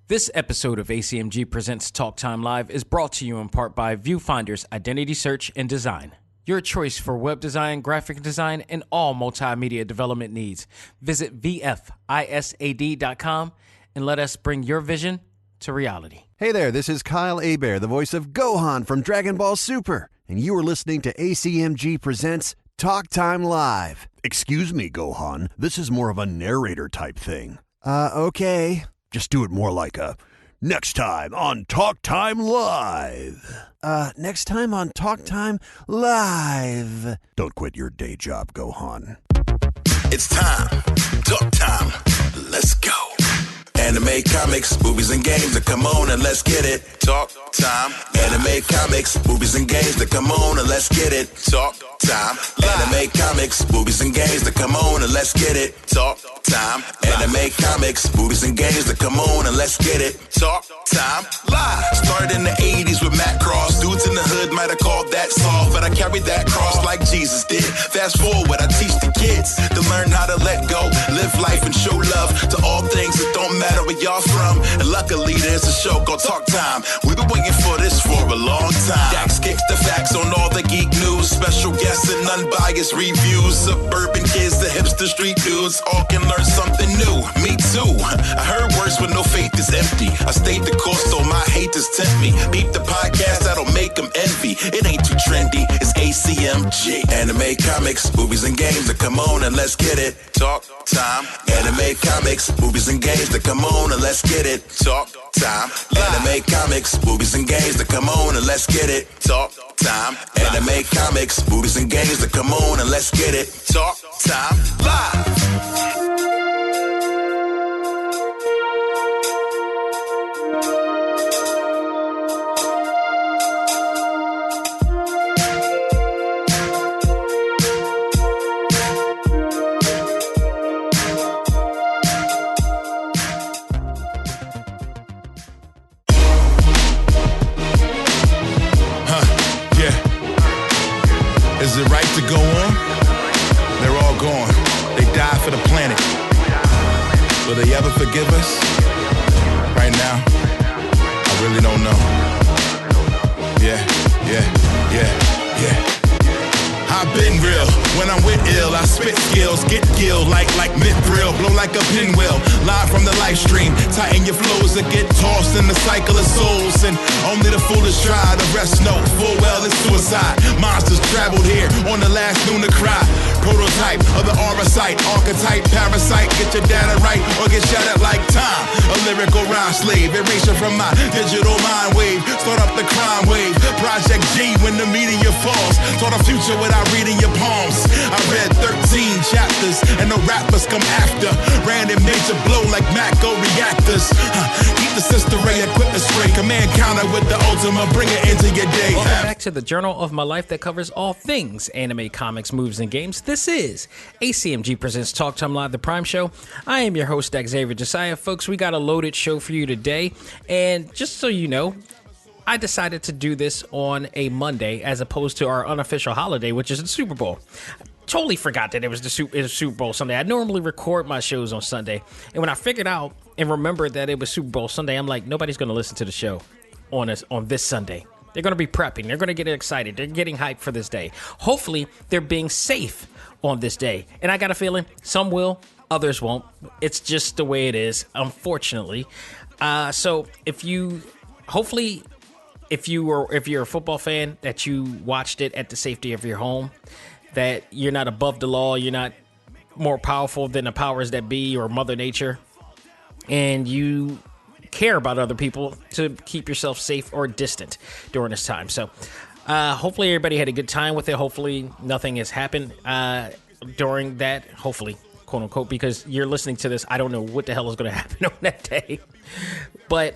This episode of A.C.M.G. Presents Talk Time Live is brought to you in part by Viewfinder's Identity Search and Design. Your choice for web design, graphic design, and all multimedia development needs. Visit VFISAD.com and let us bring your vision to reality. Hey there, this is Kyle Hebert, the voice of Gohan from Dragon Ball Super, and you are listening to A.C.M.G. Presents Talk Time Live. Excuse me, Gohan, this is more of a narrator type thing. Okay. Just do it more like a, next time on Talk Time Live. Next time on Talk Time Live. Don't quit your day job, Gohan. It's time. Talk time. Let's go. Anime, comics, movies, and games that come on and let's get it. Talk time. Anime, comics, movies, and games that come on and let's get it. Talk time. Anime, comics, movies, and games that come on and let's get it. Talk time. Anime, comics, movies, and games that come on and let's get it. Talk time. Live. Started in the 80s with Matt Cross. Dudes in the hood might have called that soft, but I carried that cross like Jesus did. Fast forward, I teach the kids to learn how to let go, live life, and show love to all things that don't matter where y'all from. And luckily, there's a show called Talk Time. We've been waiting for this for a long time. Dax kicks the facts on all the geek news, special guests and unbiased reviews. Suburban kids, the hipster street dudes, all can learn something new. Me too. I heard words when no faith is empty. I stayed the course, so my haters tempt me. Beat the podcast, that'll make them envy. It ain't too trendy, it's A.C.M.G. Anime, comics, movies, and games that come on and let's get it. Talk time. Anime, comics, movies, and games that come on and let's get it. Talk time. Anime, comics, movies, and games that come on and let's get it. Talk time. Anime, comics, movies, and games that come on and let's get it. Talk time. Live. Is it right to go on? They're all gone. They died for the planet. Will they ever forgive us? Right now, I really don't know. Yeah. I've been real. When I'm with ill, I spit skills, get gilled like mid-brill, blow like a pinwheel. Live from the live stream, tighten your flows or get tossed in the cycle of souls. And only the foolish try to rest know full well it's suicide. Monsters traveled here on the last lunar cry. Prototype of the aura site, archetype, parasite. Get your data right or get shattered like time. A lyrical rhyme slave, erasure from my digital mind wave. Start up the crime wave. Project G when the meteor falls. Saw the future without reading your palms. I read 13 chapters and the rappers come after. Random major blow like Mako reactors. Keep the sister ray, equip the spray. Command counter with the ultimate, bring it into your day. Welcome back to the journal of my life that covers all things anime, comics, movies, and games. This is A.C.M.G. Presents Talk Time Live, the Prime Show. I am your host, Xavier Josiah. Folks, we got a loaded show for you today. And just so you know, I decided to do this on a Monday as opposed to our unofficial holiday, which is the Super Bowl. I totally forgot that it was Super Bowl Sunday. I normally record my shows on Sunday. And when I figured out and remembered that it was Super Bowl Sunday, I'm like, nobody's going to listen to the show on this Sunday. They're going to be prepping. They're going to get excited. They're getting hyped for this day. Hopefully, they're being safe on this day. And I got a feeling some will, others won't. It's just the way it is, unfortunately. So if you're a football fan, that you watched it at the safety of your home, that you're not above the law, you're not more powerful than the powers that be or Mother Nature, and you care about other people to keep yourself safe or distant during this time. So hopefully everybody had a good time with it. Hopefully nothing has happened during that, hopefully, quote unquote, because you're listening to this. I don't know what the hell is going to happen on that day. But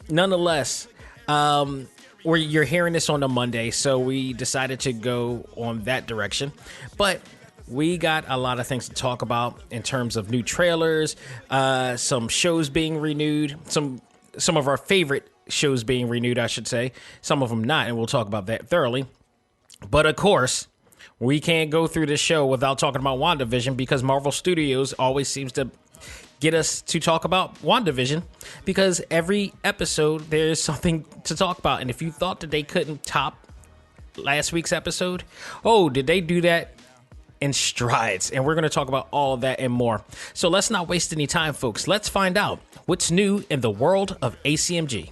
nonetheless, you're hearing this on a Monday, so we decided to go on that direction. But we got a lot of things to talk about in terms of new trailers, some shows being renewed, some of our favorite shows being renewed, I should say. Some of them not, and we'll talk about that thoroughly. But of course, we can't go through this show without talking about WandaVision, because Marvel Studios always seems to get us to talk about WandaVision, because every episode there's something to talk about. And if you thought that they couldn't top last week's episode, oh, did they do that in strides? And we're going to talk about all of that and more. So let's not waste any time, folks. Let's find out what's new in the world of A.C.M.G.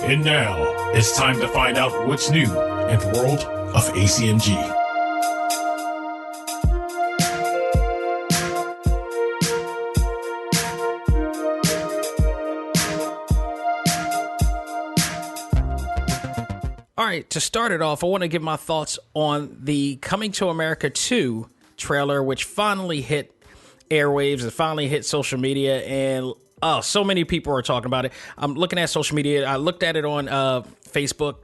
And now it's time to find out what's new in the world of A.C.M.G. All right, to start it off, I want to give my thoughts on the Coming to America 2 trailer, which finally hit airwaves and finally hit social media, and so many people are talking about it. I'm looking at social media. I looked at it on Facebook,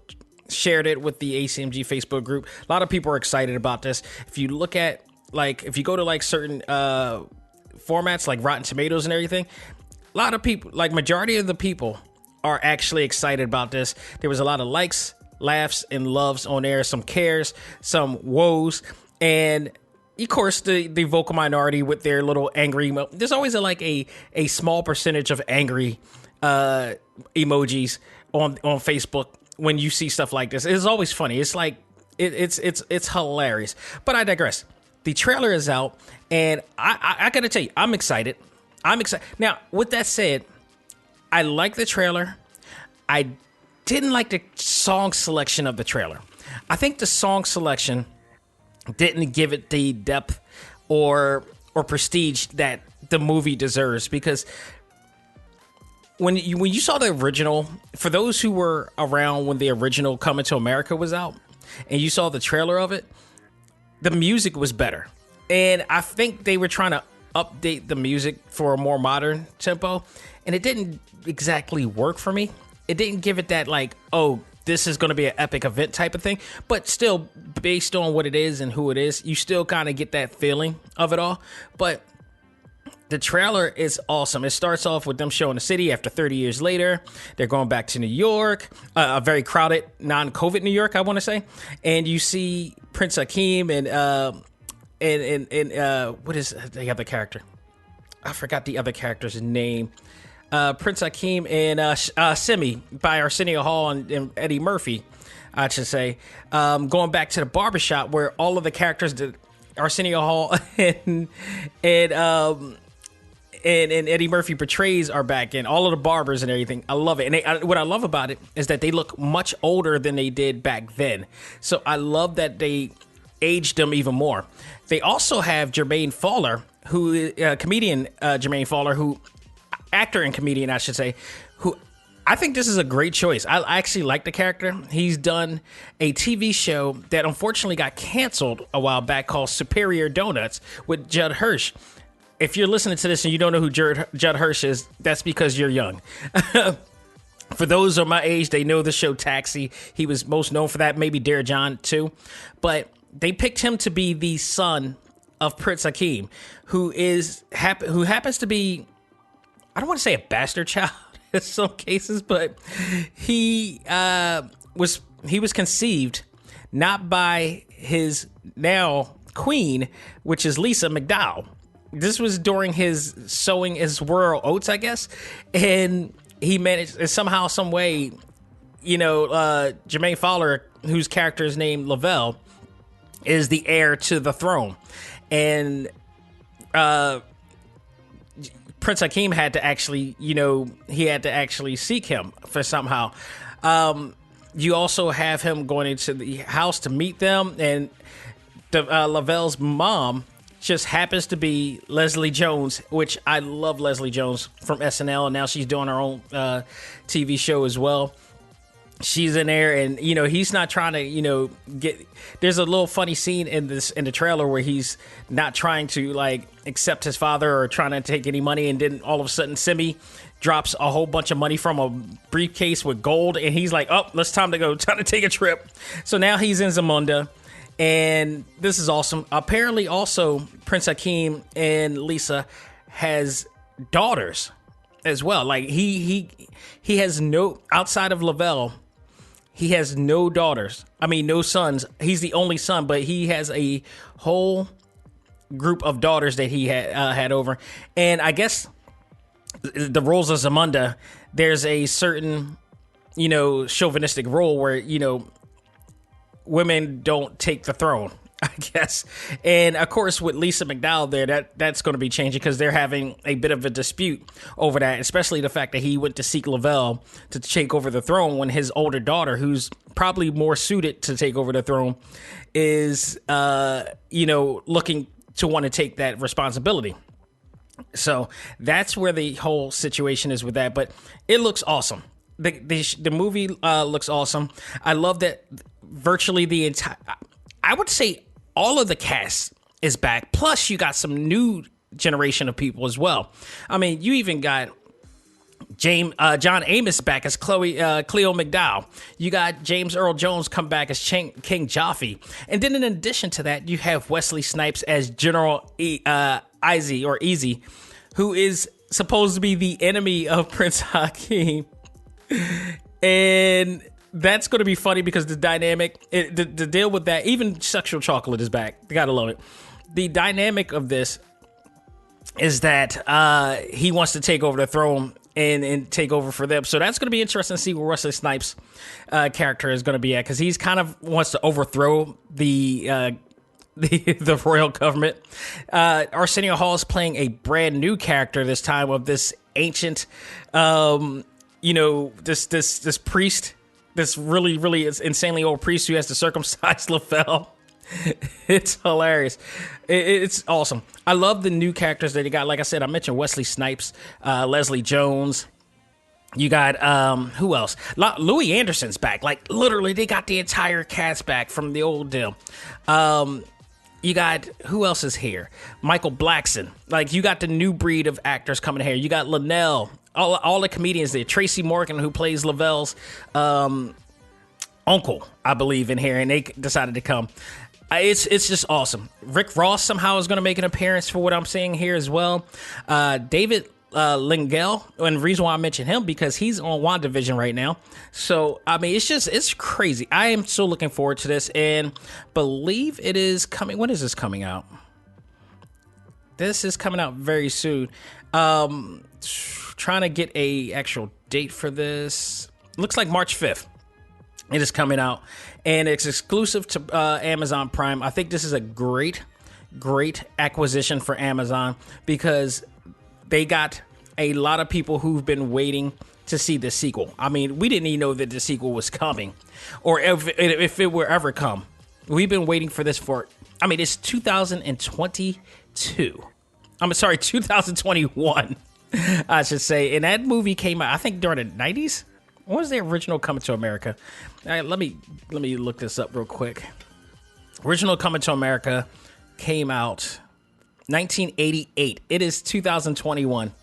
shared it with the A.C.M.G. Facebook group. A lot of people are excited about this. If you look at, if you go to certain formats like Rotten Tomatoes and everything, a lot of people, majority of the people are actually excited about this. There was a lot of likes, laughs, and loves on there, some cares, some woes, and of course the vocal minority with their little angry there's always a small percentage of angry emojis on Facebook when you see stuff like this. It's always funny. It's it's hilarious. But I digress. The trailer is out, and I gotta tell you, I'm excited. Now, with that said, I like the trailer. I didn't like the song selection of the trailer. I think the song selection didn't give it the depth or prestige that the movie deserves, because when you saw the original, for those who were around when the original Coming to America was out and you saw the trailer of it, the music was better. And I think they were trying to update the music for a more modern tempo, and it didn't exactly work for me. It didn't give it that this is going to be an epic event type of thing, but still, based on what it is and who it is, you still kind of get that feeling of it all. But the trailer is awesome. It starts off with them showing the city after 30 years later. They're going back to New York, a very crowded, non-COVID New York, I want to say. And you see Prince Akeem and what is the other character? I forgot the other character's name. Prince Akeem and Simi by Arsenio Hall and Eddie Murphy, I should say, going back to the barbershop where all of the characters that Arsenio Hall and Eddie Murphy portrays are back in, all of the barbers and everything. I love it. And what I love about it is that they look much older than they did back then. So I love that they aged them even more. They also have Jermaine Faller, comedian Jermaine Faller, actor and comedian, I should say, who I think this is a great choice. I actually like the character. He's done a TV show that unfortunately got canceled a while back called Superior Donuts with Judd Hirsch. If you're listening to this and you don't know who Judd Hirsch is, that's because you're young. For those of my age, they know the show Taxi. He was most known for that, maybe Dare John too. But they picked him to be the son of Prince Akeem, who happens to be, I don't want to say a bastard child in some cases, but he was conceived not by his now queen, which is Lisa McDowell. This was during his sowing his rural oats, I guess, and he managed somehow, some way, Jermaine Faller, whose character is named Lavelle, is the heir to the throne, and Prince Akeem had to actually, seek him for somehow. You also have him going into the house to meet them, and Lavelle's mom just happens to be Leslie Jones, which I love Leslie Jones from SNL, and now she's doing her own TV show as well. She's in there, and he's not trying to get. There's a little funny scene in the trailer where he's not trying to accept his father or trying to take any money, and then all of a sudden Simi drops a whole bunch of money from a briefcase with gold, and he's like, "Oh, time to take a trip." So now he's in Zamunda, and this is awesome. Apparently, also Prince Akeem and Lisa has daughters as well. He has no, outside of Lavelle, he has no daughters. I mean, no sons. He's the only son, but he has a whole group of daughters that he had over. And I guess the roles of Zamunda, there's a certain, chauvinistic role where, women don't take the throne, I guess. And of course, with Lisa McDowell there, that's going to be changing because they're having a bit of a dispute over that, especially the fact that he went to seek Lavelle to take over the throne when his older daughter, who's probably more suited to take over the throne, is, looking to want to take that responsibility. So that's where the whole situation is with that. But it looks awesome. The movie looks awesome. I love that virtually the entire, I would say all of the cast is back. Plus, you got some new generation of people as well. I mean, you even got John Amos back as Cleo McDowell. You got James Earl Jones come back as King Jaffe. And then in addition to that, you have Wesley Snipes as General Easy, who is supposed to be the enemy of Prince Hakeem. And that's going to be funny because the dynamic, the deal with that, even Sexual Chocolate is back. You gotta love it. The dynamic of this is that he wants to take over the throne and take over for them. So that's going to be interesting to see where Wesley Snipes' character is going to be at, because he's kind of wants to overthrow the royal government. Arsenio Hall is playing a brand new character this time of this ancient, this priest. This really, really insanely old priest who has to circumcise Lavelle. It's hilarious. It's awesome. I love the new characters that he got. Like I said, I mentioned Wesley Snipes, Leslie Jones. You got, who else? Louis Anderson's back. Like, literally, they got the entire cast back from the old deal. You got, who else is here? Michael Blackson. Like, you got the new breed of actors coming here. You got Linnell. All the comedians there. Tracy Morgan, who plays Lavelle's uncle, I believe, in here, and they decided to come. It's just awesome. Rick Ross somehow is going to make an appearance for what I'm seeing here as well. David Lingell, and the reason why I mention him, because he's on WandaVision right now. So, I mean, it's crazy. I am so looking forward to this, and believe it is coming. When is this coming out? This is coming out very soon. Trying to get a actual date for this. Looks like March 5th. It is coming out, and it's exclusive to Amazon Prime. I think this is a great acquisition for Amazon, because they got a lot of people who've been waiting to see the sequel. I mean, we didn't even know that the sequel was coming, or if it were ever come. We've been waiting for this for, I mean, it's 2022. I'm sorry, 2021. I should say. And that movie came out, I think, during the 90s. When was the original Coming to America? Let me look this up real quick. Original Coming to America came out 1988. It is 2021.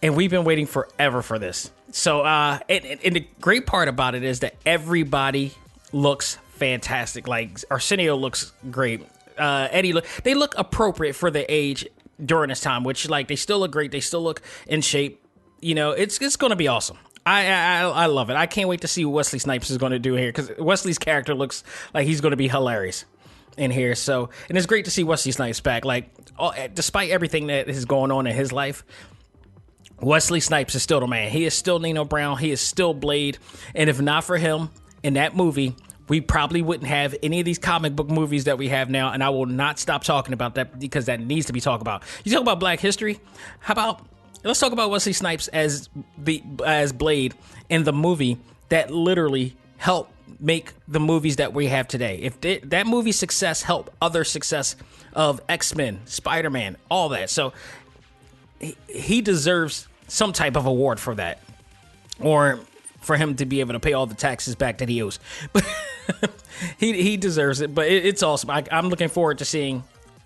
And we've been waiting forever for this. So, and the great part about it is that everybody looks fantastic. Like, Arsenio looks great. Eddie, they look appropriate for the age during this time, which, like, they still look great. They still look in shape. It's going to be awesome. I love it. I can't wait to see what Wesley Snipes is going to do here, because Wesley's character looks like he's going to be hilarious in here. So, and it's great to see Wesley Snipes back. Like, despite everything that is going on in his life, Wesley Snipes is still the man. He is still Nino Brown. He is still Blade. And if not for him in that movie, we probably wouldn't have any of these comic book movies that we have now, and I will not stop talking about that, because that needs to be talked about. You talk about Black history? How about, let's talk about Wesley Snipes as Blade in the movie that literally helped make the movies that we have today. If that movie's success helped other success of X-Men, Spider-Man, all that. So he deserves some type of award for that, or for him to be able to pay all the taxes back that he owes. But he deserves it. But it's awesome. I'm looking forward to seeing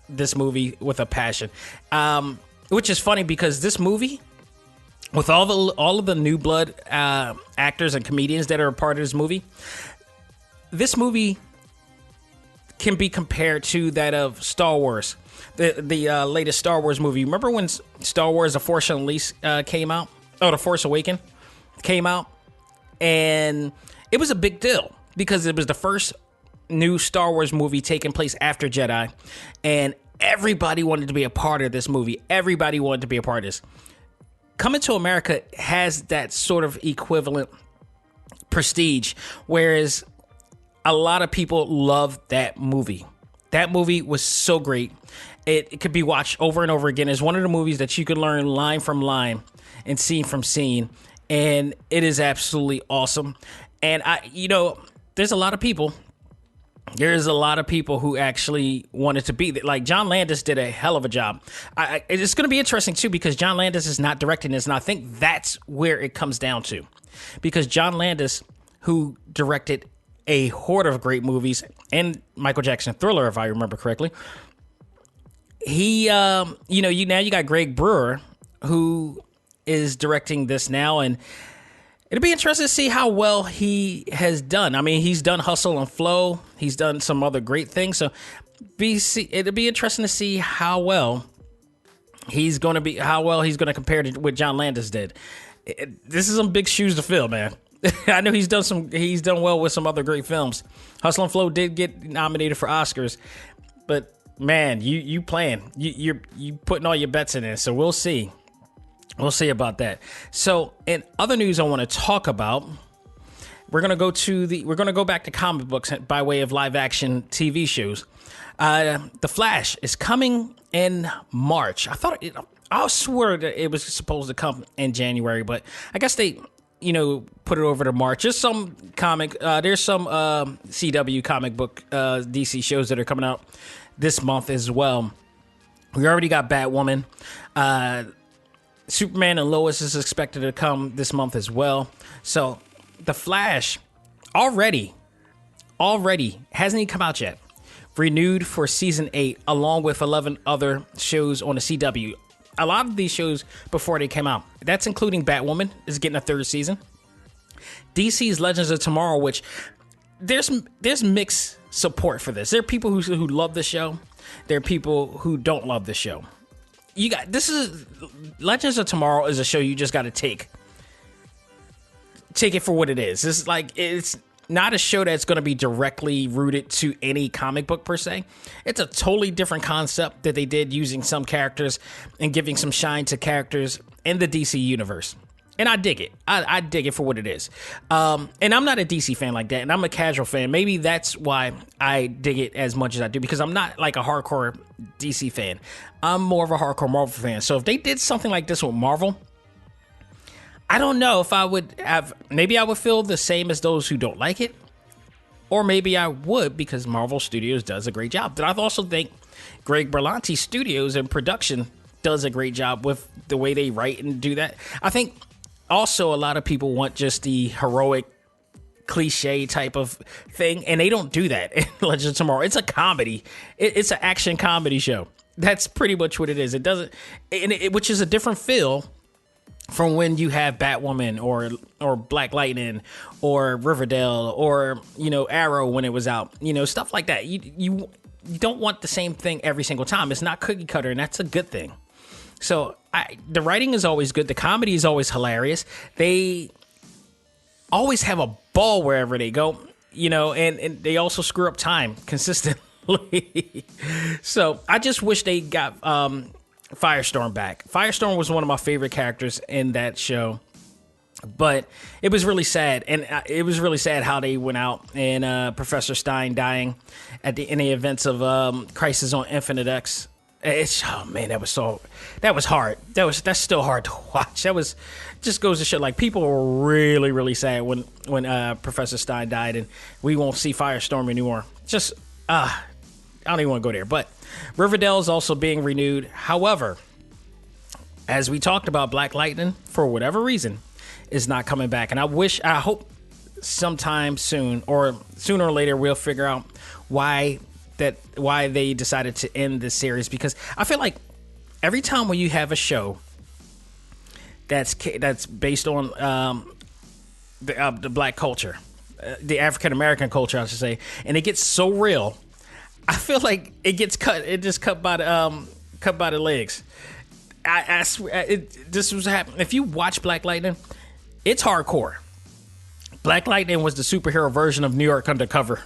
this movie with a passion. Which is funny, because this movie, with all of the new blood actors and comedians that are a part of this movie can be compared to that of Star Wars, the latest Star Wars movie. Remember when Star Wars: The Force Unleashed came out? Oh, The Force Awakens came out, and it was a big deal because it was the first new Star Wars movie taking place after Jedi, and everybody wanted to be a part of this movie. Everybody wanted to be a part of this. Coming to America has that sort of equivalent prestige, whereas a lot of people love that movie. That movie was so great. It could be watched over and over again. It's one of the movies that you could learn line from line and scene from scene, and it is absolutely awesome. And there's a lot of people. There's a lot of people who actually wanted to be there. Like, John Landis did a hell of a job. It's going to be interesting, too, because John Landis is not directing this, and I think that's where it comes down to. Because John Landis, who directed a horde of great movies, and Michael Jackson Thriller, if I remember correctly, he, now you got Greg Brewer, who is directing this now, and it'll be interesting to see how well he has done. I mean, he's done Hustle and Flow. He's done some other great things. So it'll be interesting to see how well he's going to compare to what John Landis did. This is some big shoes to fill, man. I know he's done well with some other great films. Hustle and Flow did get nominated for Oscars, but man, you playing. You putting all your bets in it. So we'll see. We'll see about that. So, in other news I want to talk about, we're going to go back to comic books by way of live action TV shows. The Flash is coming in March. I swear that it was supposed to come in January, but I guess they, put it over to March. There's some CW comic book DC shows that are coming out this month as well. We already got Batwoman. Superman and Lois is expected to come this month as well. So The Flash already hasn't even come out yet. Renewed for season 8 along with 11 other shows on the CW. A lot of these shows before they came out. That's including Batwoman is getting a 3rd season. DC's Legends of Tomorrow, which there's mixed support for this. There are people who love the show. There are people who don't love the show. Legends of Tomorrow is a show you just got to take it for what it is. It's not a show that's going to be directly rooted to any comic book per se. It's a totally different concept that they did using some characters and giving some shine to characters in the DC universe. And I dig it. I dig it for what it is. And I'm not a DC fan like that, and I'm a casual fan. Maybe that's why I dig it as much as I do, because I'm not like a hardcore DC fan. I'm more of a hardcore Marvel fan. So if they did something like this with Marvel, I don't know if I would have... Maybe I would feel the same as those who don't like it. Or maybe I would, because Marvel Studios does a great job. But I also think Greg Berlanti Studios and production does a great job with the way they write and do that. I think... Also, a lot of people want just the heroic cliche type of thing, and they don't do that in Legends of Tomorrow. It's a comedy. It's an action comedy show. That's pretty much what it is. It doesn't, which is a different feel from when you have Batwoman or Black Lightning or Riverdale or Arrow when it was out. Stuff like that. You don't want the same thing every single time. It's not cookie cutter, and that's a good thing. So the writing is always good. The comedy is always hilarious. They always have a ball wherever they go, and they also screw up time consistently. So I just wish they got Firestorm back. Firestorm was one of my favorite characters in that show, but it was really sad. And it was really sad how they went out and Professor Stein dying in the events of Crisis on Infinite X. That was hard. That's still hard to watch. Just goes to show, like, people were really, really sad when Professor Stein died, and we won't see Firestorm anymore. I don't even want to go there. But Riverdale is also being renewed. However, as we talked about, Black Lightning, for whatever reason, is not coming back. And I hope sometime soon, or sooner or later, we'll figure out why they decided to end this series, because I feel like every time when you have a show that's based on the black culture, the African American culture, I should say, and it gets so real, I feel like it gets cut. It just cut by the legs. I swear, this was happening. If you watch Black Lightning, it's hardcore. Black Lightning was the superhero version of New York Undercover.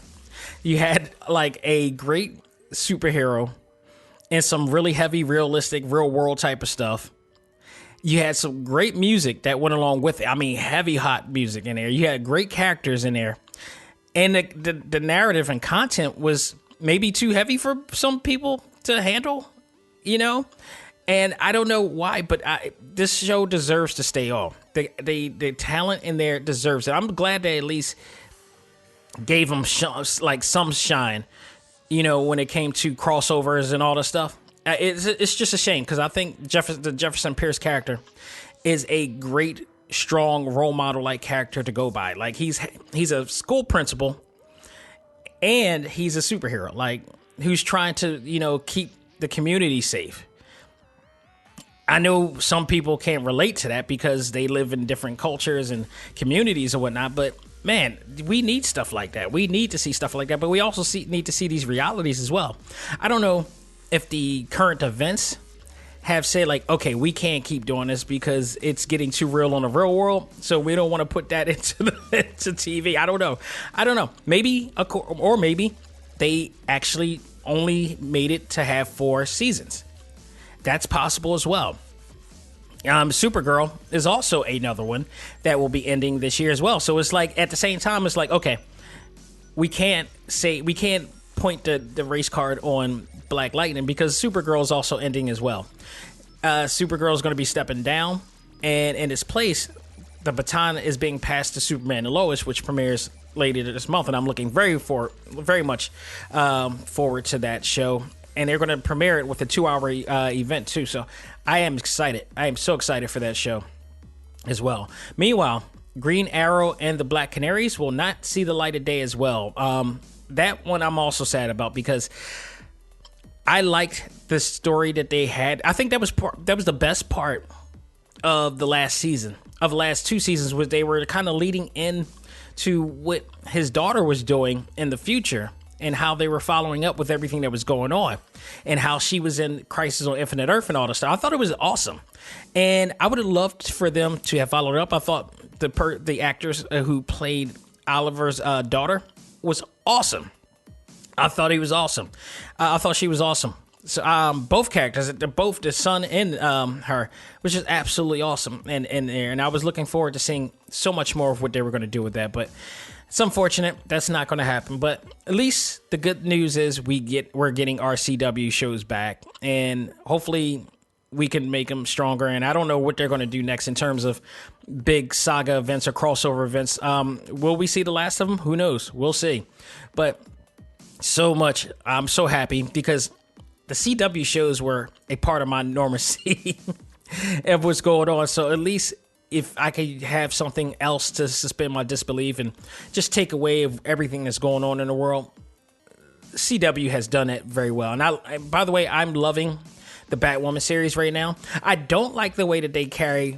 You had like a great superhero and some really heavy, realistic, real world type of stuff. You had some great music that went along with it. I mean, heavy, hot music in there. You had great characters in there. And the narrative and content was maybe too heavy for some people to handle, you know? And I don't know why, but this show deserves to stay on. The talent in there deserves it. I'm glad they at least gave them some shine, you know, when it came to crossovers and all that stuff. It's just a shame because I think the Jefferson Pierce character is a great, strong role model like character to go by. Like he's a school principal and he's a superhero, like who's trying to, you know, keep the community safe. I know some people can't relate to that because they live in different cultures and communities and whatnot, but man, we need stuff like that. We need to see stuff like that, but we also need to see these realities as well. I don't know if the current events have said like, okay, we can't keep doing this because it's getting too real on the real world, so we don't want to put that into TV. I don't know. Maybe, or maybe they actually only made it to have 4 seasons. That's possible as well. Supergirl is also another one that will be ending this year as well. So it's like at the same time, it's like, okay, we can't point the race card on Black Lightning because Supergirl is also ending as well. Supergirl is going to be stepping down, and in its place, the baton is being passed to Superman and Lois, which premieres later this month, and I'm looking very much forward to that show. And they're going to premiere it with a 2-hour event too. So I am excited. I am so excited for that show as well. Meanwhile, Green Arrow and the Black Canaries will not see the light of day as well. That one I'm also sad about because I liked the story that they had. I think that was the best part of the last 2 seasons, was they were kind of leading in to what his daughter was doing in the future and how they were following up with everything that was going on and how she was in Crisis on Infinite Earth and all this stuff. I thought it was awesome. And I would have loved for them to have followed up. I thought the actress who played Oliver's daughter was awesome. I thought he was awesome. I thought she was awesome. So both characters, both the son and her, was just absolutely awesome. And I was looking forward to seeing so much more of what they were going to do with that. But it's unfortunate that's not going to happen. But at least the good news is we're getting our CW shows back, and hopefully we can make them stronger. And I don't know what they're going to do next in terms of big saga events or crossover events. Will we see the last of them? Who knows? We'll see. But so much. I'm so happy because the CW shows were a part of my normalcy of what's going on. So at least if I could have something else to suspend my disbelief and just take away of everything that's going on in the world, CW has done it very well. And by the way, I'm loving the Batwoman series right now. I don't like the way that they carry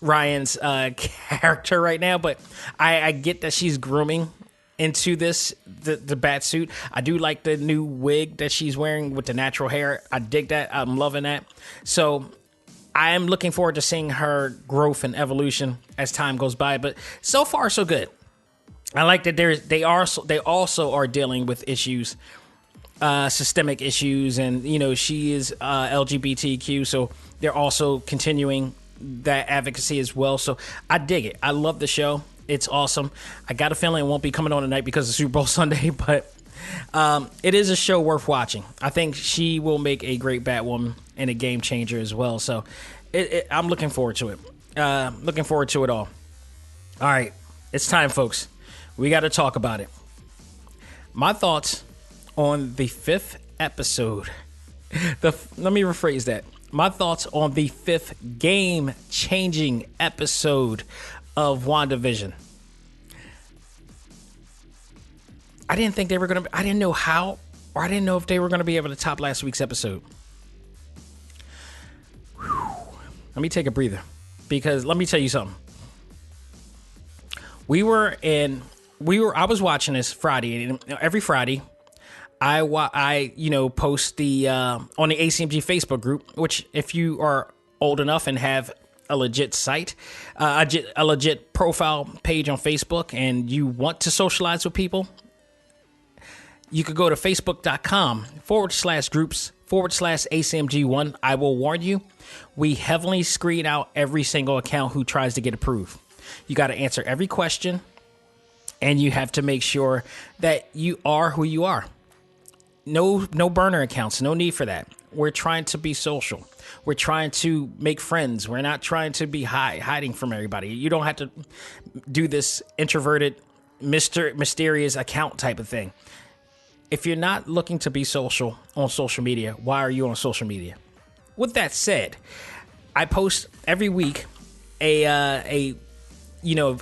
Ryan's character right now, but I get that she's grooming into the bat suit. I do like the new wig that she's wearing with the natural hair. I dig that. I'm loving that. So I am looking forward to seeing her growth and evolution as time goes by. But so far, so good. I like that they also are dealing with issues, systemic issues, and she is LGBTQ, so they're also continuing that advocacy as well. So I dig it. I love the show. It's awesome. I got a feeling it won't be coming on tonight because of Super Bowl Sunday, but it is a show worth watching. I think she will make a great Batwoman and a game changer as well. So I'm looking forward to it. Looking forward to it all. All right. It's time, folks. We got to talk about it. My thoughts on the 5th episode. Let me rephrase that. My thoughts on the 5th game-changing episode of WandaVision. I didn't think they were going to... I didn't know how, or I didn't know if they were going to be able to top last week's episode. Whew. Let me take a breather, because let me tell you something. I was watching this Friday, and every Friday, I post the on the A.C.M.G Facebook group, which if you are old enough and have a legit site, a legit profile page on Facebook, and you want to socialize with people, you could go to facebook.com/groups/ /ACMG1. I will warn you, we heavily screen out every single account who tries to get approved. You got to answer every question, and you have to make sure that you are who you are. No burner accounts, no need for that. We're trying to be social. We're trying to make friends. We're not trying to be hiding from everybody. You don't have to do this introverted, mysterious account type of thing. If you're not looking to be social on social media, why are you on social media? With that said, I post every week a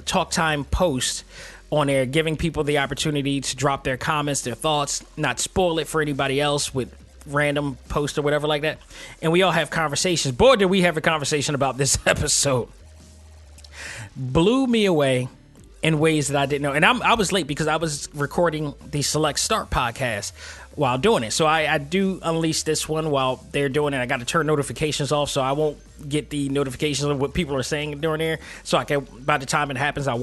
talk time post on there, giving people the opportunity to drop their comments, their thoughts, not spoil it for anybody else with random post or whatever like that. And we all have conversations. Boy, did we have a conversation about this episode. Blew me away in ways that I didn't know. And I was late because I was recording the Select Start podcast while doing it. So I do unleash this one while they're doing it. I got to turn notifications off so I won't get the notifications of what people are saying during there. So by the time it happens, I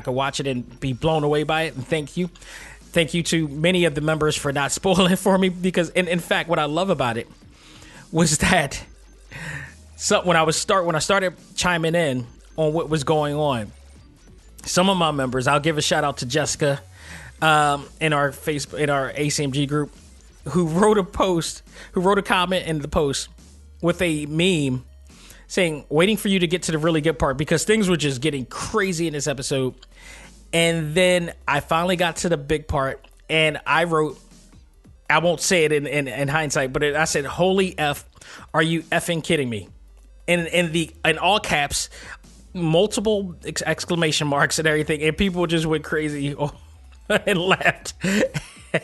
can watch it and be blown away by it. And thank you. Thank you to many of the members for not spoiling for me, because in fact, what I love about it was that when I started chiming in on what was going on, some of my members, I'll give a shout out to Jessica in our A.C.M.G group, who wrote a comment in the post with a meme saying, waiting for you to get to the really good part, because things were just getting crazy in this episode. And then I finally got to the big part, and I wrote, I won't say it in hindsight, but I said, holy F, are you effing kidding me? In all caps, multiple exclamation marks and everything, and people just went crazy and laughed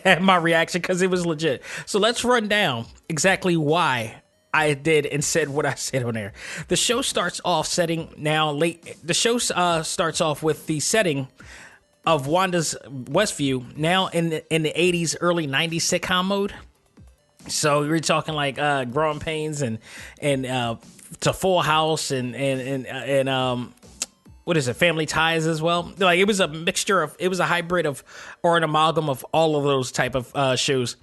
at my reaction because it was legit. So let's run down exactly why I did and said what I said on there. The show starts off starts off with the setting of Wanda's Westview, now in the 80s, early 90s sitcom mode. So we're talking like Growing Pains and to Full House and what is it, Family Ties as well. Like, it was a mixture of, it was a hybrid of, or an amalgam of all of those type of shows.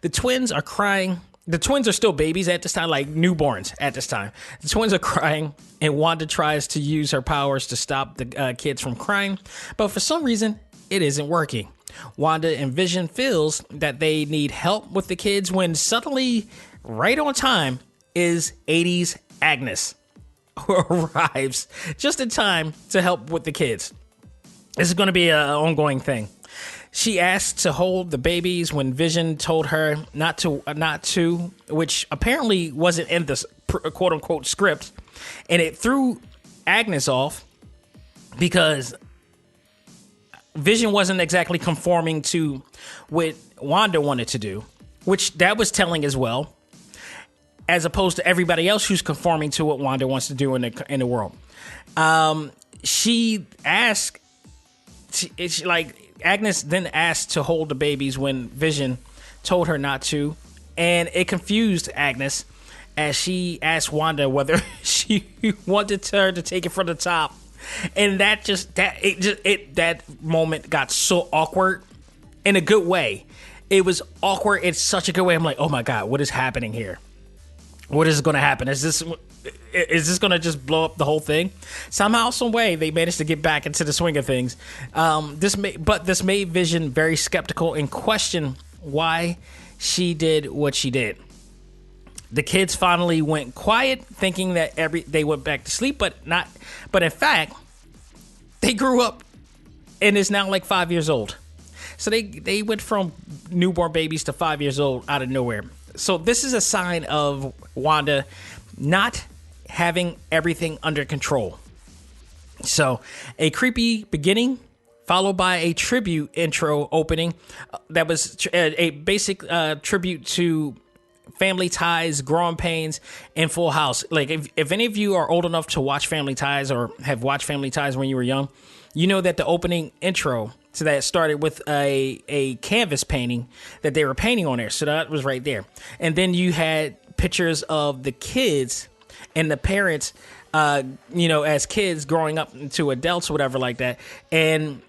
The twins are crying. The twins are still babies at this time, like newborns at this time. The twins are crying, and Wanda tries to use her powers to stop the kids from crying, but for some reason, it isn't working. Wanda and Vision feels that they need help with the kids when suddenly, right on time, is 80s Agnes, who arrives just in time to help with the kids. This is going to be an ongoing thing. She asked to hold the babies when Vision told her not to, which apparently wasn't in the quote unquote script. And it threw Agnes off because Vision wasn't exactly conforming to what Wanda wanted to do, which that was telling as well, as opposed to everybody else who's conforming to what Wanda wants to do in the world. She asked, Agnes then asked to hold the babies when Vision told her not to, and it confused Agnes as she asked Wanda whether she wanted her to take it from the top, and that moment got so awkward in a good way. It was awkward in such a good way. I'm like, oh my god, what is happening here? What is going to happen? Is this going to just blow up the whole thing? Somehow, some way, they managed to get back into the swing of things. This made Vision very skeptical and question why she did what she did. The kids finally went quiet, thinking that they went back to sleep, but in fact, they grew up and is now like 5 years old. So they went from newborn babies to 5 years old out of nowhere. So this is a sign of Wanda not having everything under control. So a creepy beginning followed by a tribute intro opening that was a basic tribute to Family Ties, Growing Pains, and Full House. Like, if any of you are old enough to watch Family Ties or have watched Family Ties when you were young, you know that the opening intro to that started with a canvas painting that they were painting on there. So that was right there. And then you had pictures of the kids and the parents, as kids growing up into adults or whatever like that. And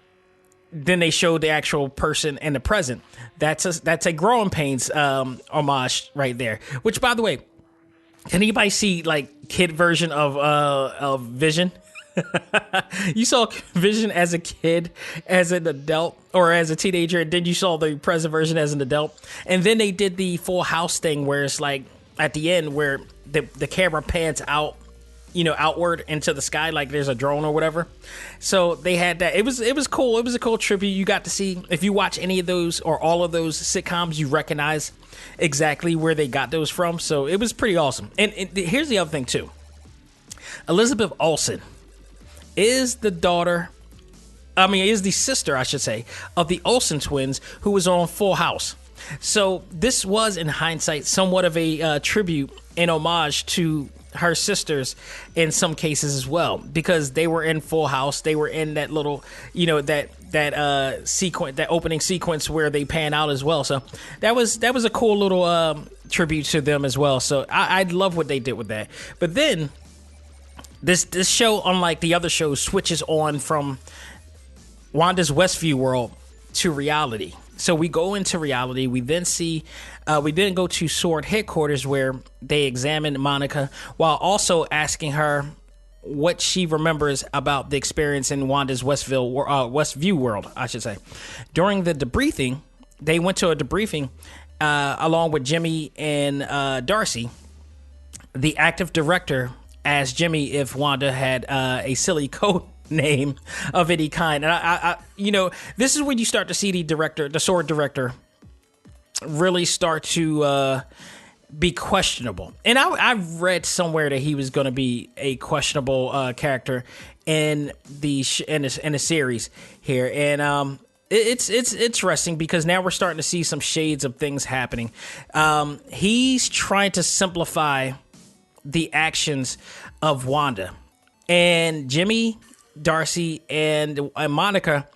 then they showed the actual person in the present. That's a Growing Pains homage right there. Which, by the way, can anybody see like kid version of Vision? You saw Vision as a kid, as an adult, or as a teenager, and then you saw the present version as an adult. And then they did the Full House thing where it's like at the end where the camera pans out, outward into the sky like there's a drone or whatever. So they had that. It was cool. It was a cool tribute. You got to see, if you watch any of those or all of those sitcoms, you recognize exactly where they got those from. So it was pretty awesome. And here's the other thing too. Elizabeth Olsen is the sister, I should say, of the Olsen twins who was on Full House. So this was, in hindsight, somewhat of a tribute and homage to her sisters in some cases as well, because they were in Full House. They were in that little, that sequence, that opening sequence where they pan out as well. So that was a cool little tribute to them as well. So I love what they did with that. But then This show, unlike the other shows, switches on from Wanda's Westview world to reality. So we go into reality. We then go to SWORD headquarters where they examine Monica while also asking her what she remembers about the experience in Wanda's Westview world, I should say. During the debriefing, they went to a debriefing along with Jimmy and Darcy. The active director asked Jimmy if Wanda had a silly code name of any kind. And I this is when you start to see the SWORD director, really start to be questionable. And I've read somewhere that he was going to be a questionable character in the series here. And it's interesting because now we're starting to see some shades of things happening. He's trying to simplify the actions of Wanda, and Jimmy, Darcy, and Monica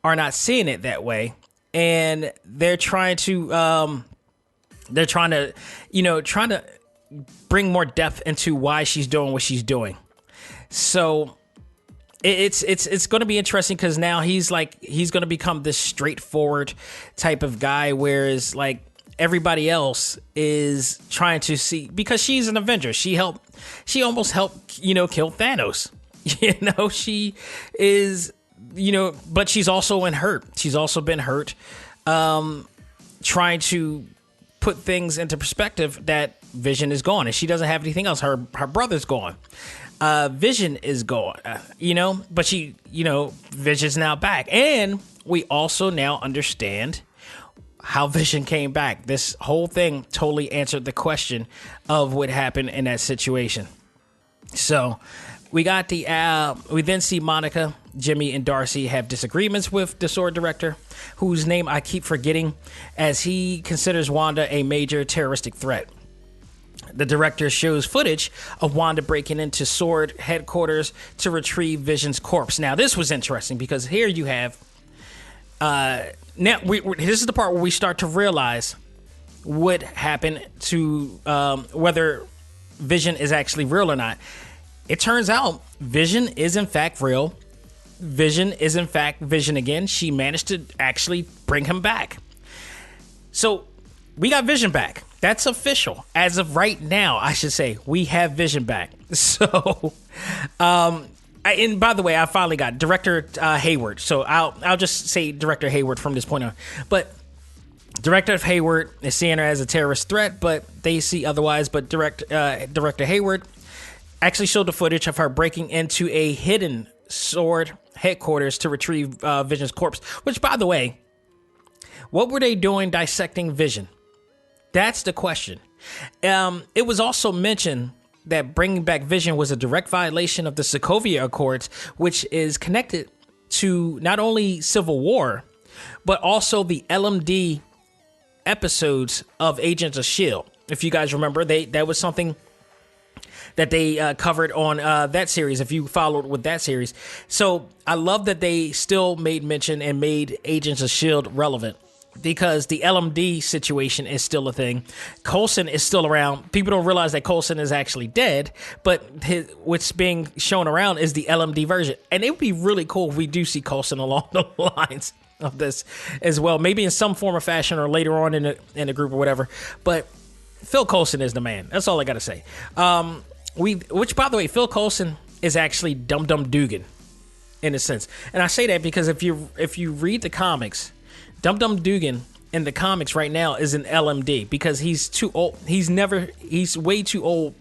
are not seeing it that way, and they're trying to bring more depth into why she's doing what she's doing. So it's going to be interesting because now he's going to become this straightforward type of guy, whereas like everybody else is trying to see, because she's an Avenger. She almost helped, kill Thanos. She is, but she's also hurt. She's also been hurt, trying to put things into perspective that Vision is gone and she doesn't have anything else. Her brother's gone. Vision is gone, but Vision's now back. And we also now understand how Vision came back. This whole thing totally answered the question of what happened in that situation. So we got we then see Monica, Jimmy, and Darcy have disagreements with the SWORD director, whose name I keep forgetting, as he considers Wanda a major terroristic threat. The director shows footage of Wanda breaking into SWORD headquarters to retrieve Vision's corpse. Now, this was interesting because here you have this is the part where we start to realize what happened to whether Vision is actually real or not. It turns out Vision is in fact real. Vision is in fact Vision again. She managed to actually bring him back. So we got Vision back. That's official. As of right now, I should say, we have Vision back. So, and by the way, I finally got Director Hayward. So I'll just say Director Hayward from this point on. But Director Hayward is seeing her as a terrorist threat, but they see otherwise. But Director Hayward actually showed the footage of her breaking into a hidden SWORD headquarters to retrieve Vision's corpse. Which, by the way, what were they doing dissecting Vision? That's the question. It was also mentioned that bringing back Vision was a direct violation of the Sokovia Accords, which is connected to not only Civil War, but also the LMD episodes of Agents of S.H.I.E.L.D. If you guys remember, that was something that they covered on that series, if you followed with that series. So I love that they still made mention and made Agents of S.H.I.E.L.D. relevant, because the LMD situation is still a thing. Coulson is still around. People don't realize that Coulson is actually dead, but what's being shown around is the LMD version. And it would be really cool if we do see Coulson along the lines. of this as well, maybe in some form or fashion, or later on in the group or whatever. But Phil Coulson is the man. That's all I got to say. Which, by the way, Phil Coulson is actually Dum Dum Dugan in a sense. And I say that because if you read the comics, Dum Dum Dugan in the comics right now is an LMD because he's too old. He's way too old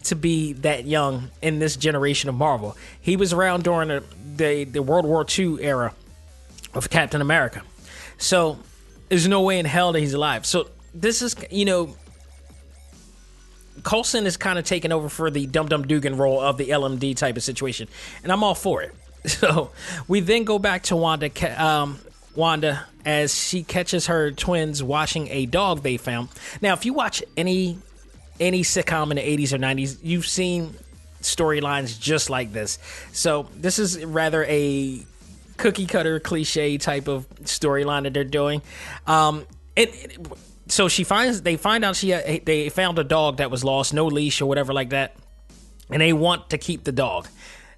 to be that young in this generation of Marvel. He was around during the World War II era of Captain America. So there's no way in hell that he's alive. So this is, Coulson is kind of taking over for the Dum Dum Dugan role of the LMD type of situation, and I'm all for it. So we then go back to Wanda as she catches her twins watching a dog they found. Now, if you watch any sitcom in the 80s or 90s, you've seen storylines just like this. So this is rather a cookie cutter cliche type of storyline that they're doing. So they find out they found a dog that was lost, no leash or whatever like that, and they want to keep the dog.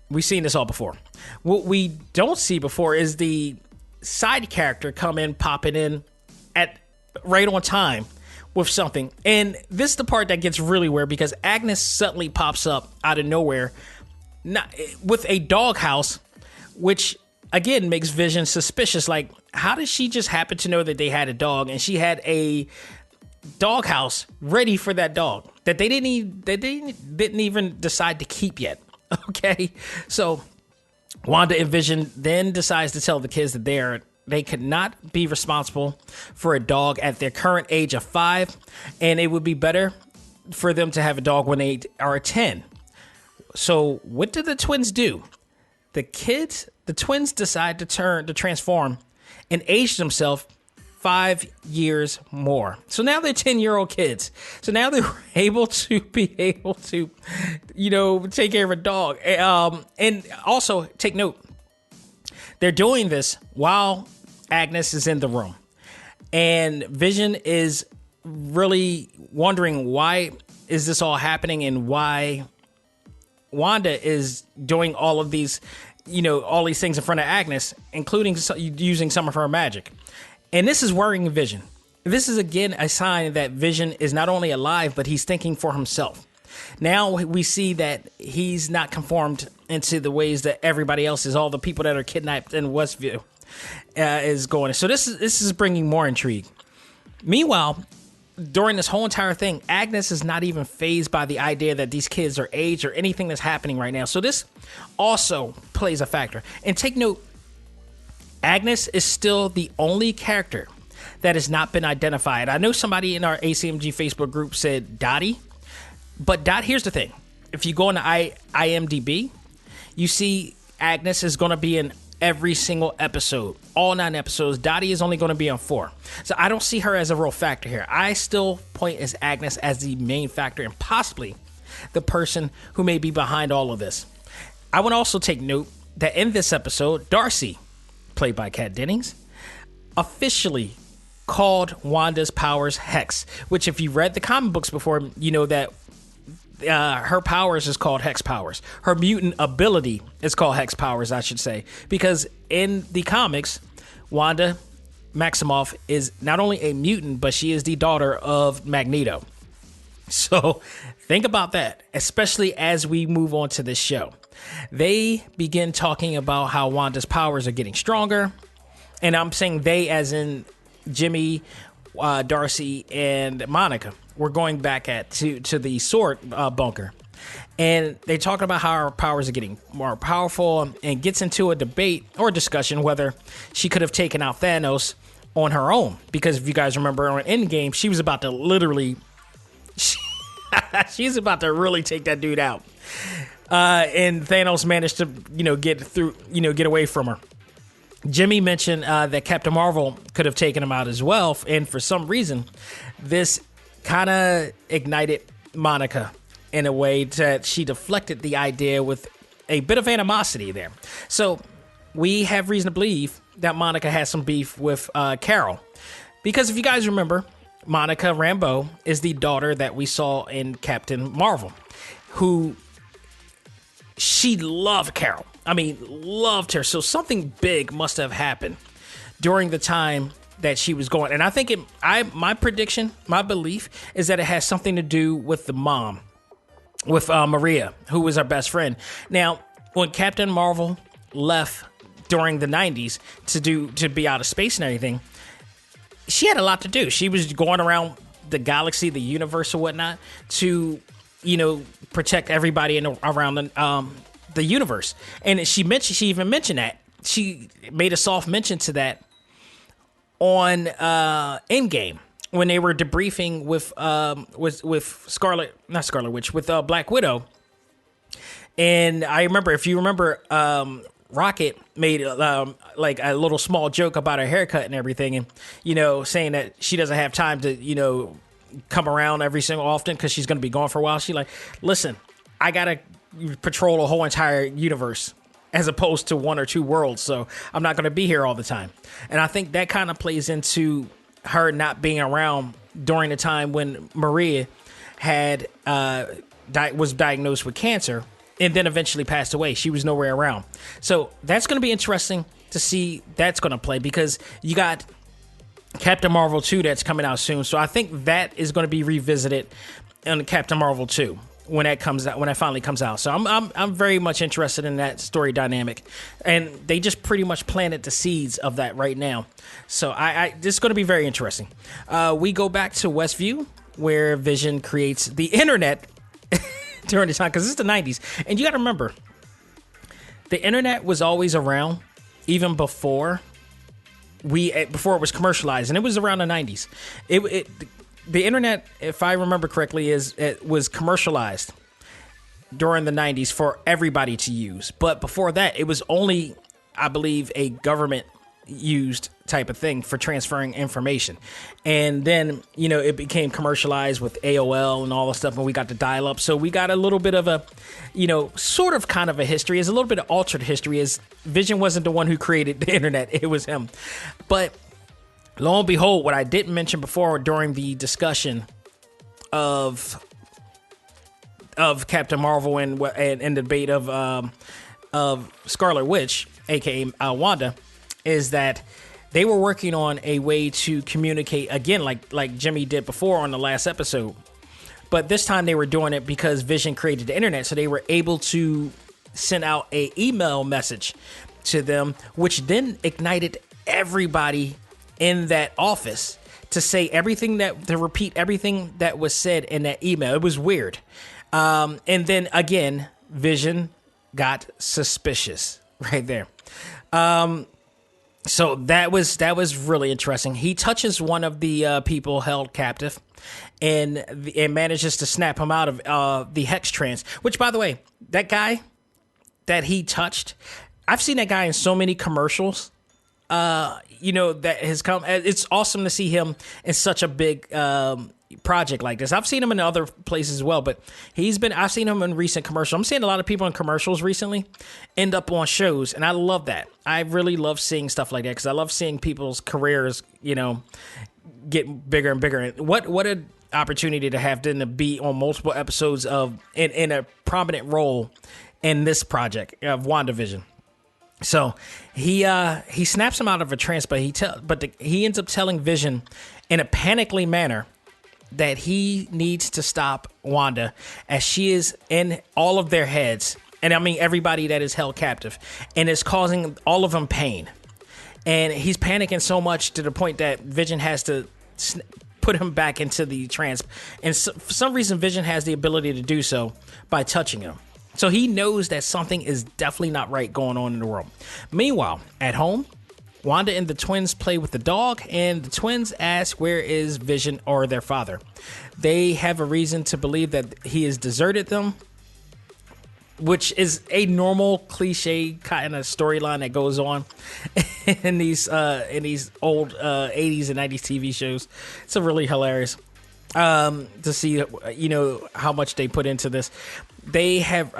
We've seen this all before. What we don't see before is the side character popping in at right on time with something. And this is the part that gets really weird because Agnes suddenly pops up out of nowhere with a doghouse, which again makes Vision suspicious. Like, how did she just happen to know that they had a dog and she had a doghouse ready for that dog that they didn't even decide to keep yet? Okay, so Wanda and Vision then decides to tell the kids that they could not be responsible for a dog at their current age of 5, and it would be better for them to have a dog when they are 10. So what did the twins do? The twins decide to transform and age themselves 5 years more. So now they're 10-year-old kids. So now they're able to take care of a dog. And also take note, they're doing this while Agnes is in the room. And Vision is really wondering why is this all happening and why Wanda is doing all of these, all these things in front of Agnes, including using some of her magic. And this is worrying Vision. This is, again, a sign that Vision is not only alive, but he's thinking for himself. Now we see that he's not conformed into the ways that everybody else is, all the people that are kidnapped in Westview is going. So this is bringing more intrigue. Meanwhile, during this whole entire thing, Agnes is not even fazed by the idea that these kids are aged or anything that's happening right now. So this also plays a factor. And take note, Agnes is still the only character that has not been identified. I know somebody in our A.C.M.G Facebook group said Dottie, but here's the thing. If you go into IMDb, you see Agnes is going to be in every single episode, all 9 episodes. Dottie is only going to be on 4. So I don't see her as a real factor here. I still point as Agnes as the main factor and possibly the person who may be behind all of this. I would also take note that in this episode, Darcy, played by Kat Dennings, officially called Wanda's powers Hex, which if you read the comic books before, you know that her powers is called Hex powers. Her mutant ability is called Hex powers, I should say, because in the comics, Wanda Maximoff is not only a mutant, but she is the daughter of Magneto. So think about that, especially as we move on to this show. They begin talking about how Wanda's powers are getting stronger. And I'm saying they as in Jimmy, Darcy, and Monica. We're going back to the sword bunker. And they talk about how her powers are getting more powerful and gets into a debate or discussion whether she could have taken out Thanos on her own. Because if you guys remember on Endgame, she was about to literally... she's about to really take that dude out. And Thanos managed to, get away from her. Jimmy mentioned that Captain Marvel could have taken him out as well. And for some reason, this kind of ignited Monica in a way that she deflected the idea with a bit of animosity there. So we have reason to believe that Monica has some beef with Carol. Because if you guys remember, Monica Rambeau is the daughter that we saw in Captain Marvel, who she loved Carol. I mean, loved her. So something big must have happened during the time that she was going. And I think my prediction, my belief is that it has something to do with the mom, with Maria, who was our best friend. Now, when Captain Marvel left during the 90s to be out of space and everything, she had a lot to do. She was going around the galaxy, the universe, or whatnot, to protect everybody around the universe. And she even mentioned that. She made a soft mention to that on Endgame when they were debriefing with Black Widow. And I remember, if you remember, Rocket made like a little small joke about her haircut and everything, and saying that she doesn't have time to come around every single often because she's going to be gone for a while. She like, listen, I gotta patrol a whole entire universe as opposed to one or two worlds, so I'm not going to be here all the time. And I think that kind of plays into her not being around during the time when Maria had was diagnosed with cancer and then eventually passed away. She was nowhere around. So that's going to be interesting to see that's going to play, because you got Captain Marvel 2 that's coming out soon. So I think that is going to be revisited in Captain Marvel 2 when that comes out, when that finally comes out. So I'm very much interested in that story dynamic, and they just pretty much planted the seeds of that right now. So this is going to be very interesting. We go back to Westview, where Vision creates the internet during the time, because it's the 90s, and you got to remember, the internet was always around even before it was commercialized, and it was around the 90s. The internet, if I remember correctly, it was commercialized during the 90s for everybody to use. But before that, it was only, I believe, a government-used type of thing for transferring information. And then, it became commercialized with AOL and all the stuff, and we got the dial-up. So we got a little bit of a, sort of kind of a history. It's a little bit of altered history, as Vision wasn't the one who created the internet. It was him. But lo and behold, what I didn't mention before during the discussion of Captain Marvel and debate of Scarlet Witch, aka Wanda, is that they were working on a way to communicate again, like Jimmy did before on the last episode. But this time they were doing it because Vision created the internet, so they were able to send out a email message to them, which then ignited everybody in that office to repeat everything that was said in that email. It was weird. And then again, Vision got suspicious right there. So that was really interesting. He touches one of the people held captive and manages to snap him out of the hex trance, which, by the way, that guy that he touched, I've seen that guy in so many commercials. That has come. It's awesome to see him in such a big project like this. I've seen him in other places as well, but I've seen him in recent commercials. I'm seeing a lot of people in commercials recently end up on shows, and I love that. I really love seeing stuff like that, because I love seeing people's careers, get bigger and bigger. What an opportunity to have them to be on multiple episodes in a prominent role in this project of WandaVision. So he snaps him out of a trance, but he ends up telling Vision in a panically manner that he needs to stop Wanda, as she is in all of their heads, and I mean everybody that is held captive, and it's causing all of them pain. And he's panicking so much to the point that Vision has to put him back into the trance. And for some reason, Vision has the ability to do so by touching him. So he knows that something is definitely not right going on in the world. Meanwhile, at home, Wanda and the twins play with the dog, and the twins ask where is Vision or their father. They have a reason to believe that he has deserted them, which is a normal cliche kind of storyline that goes on in these old 80s and 90s TV shows. It's really hilarious to see how much they put into this. They have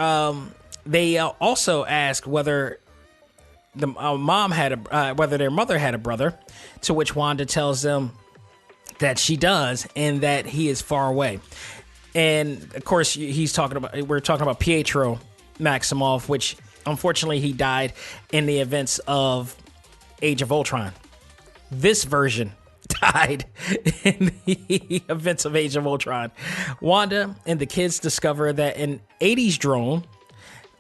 they also ask whether the mom had whether their mother had a brother, to which Wanda tells them that she does, and that he is far away. And of course, we're talking about Pietro Maximoff, which unfortunately he died in the events of Age of Ultron. this version died in the events of Age of Ultron. Wanda and the kids discover that an 80s drone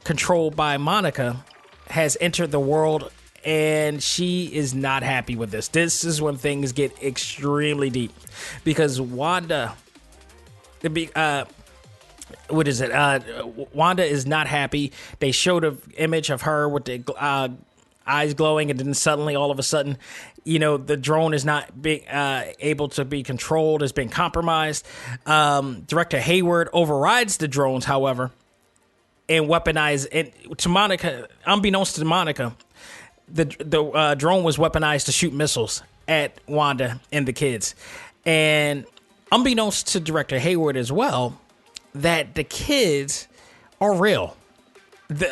controlled by Monica has entered the world, and she is not happy with this. This is when things get extremely deep, because Wanda, Wanda is not happy. They showed an image of her with the eyes glowing, and then suddenly, all of a sudden, the drone is not being able to be controlled, has been compromised. Director Hayward overrides the drones, however, and weaponized it to Monica. Unbeknownst to Monica, the drone was weaponized to shoot missiles at Wanda and the kids. And unbeknownst to Director Hayward as well, that the kids are real.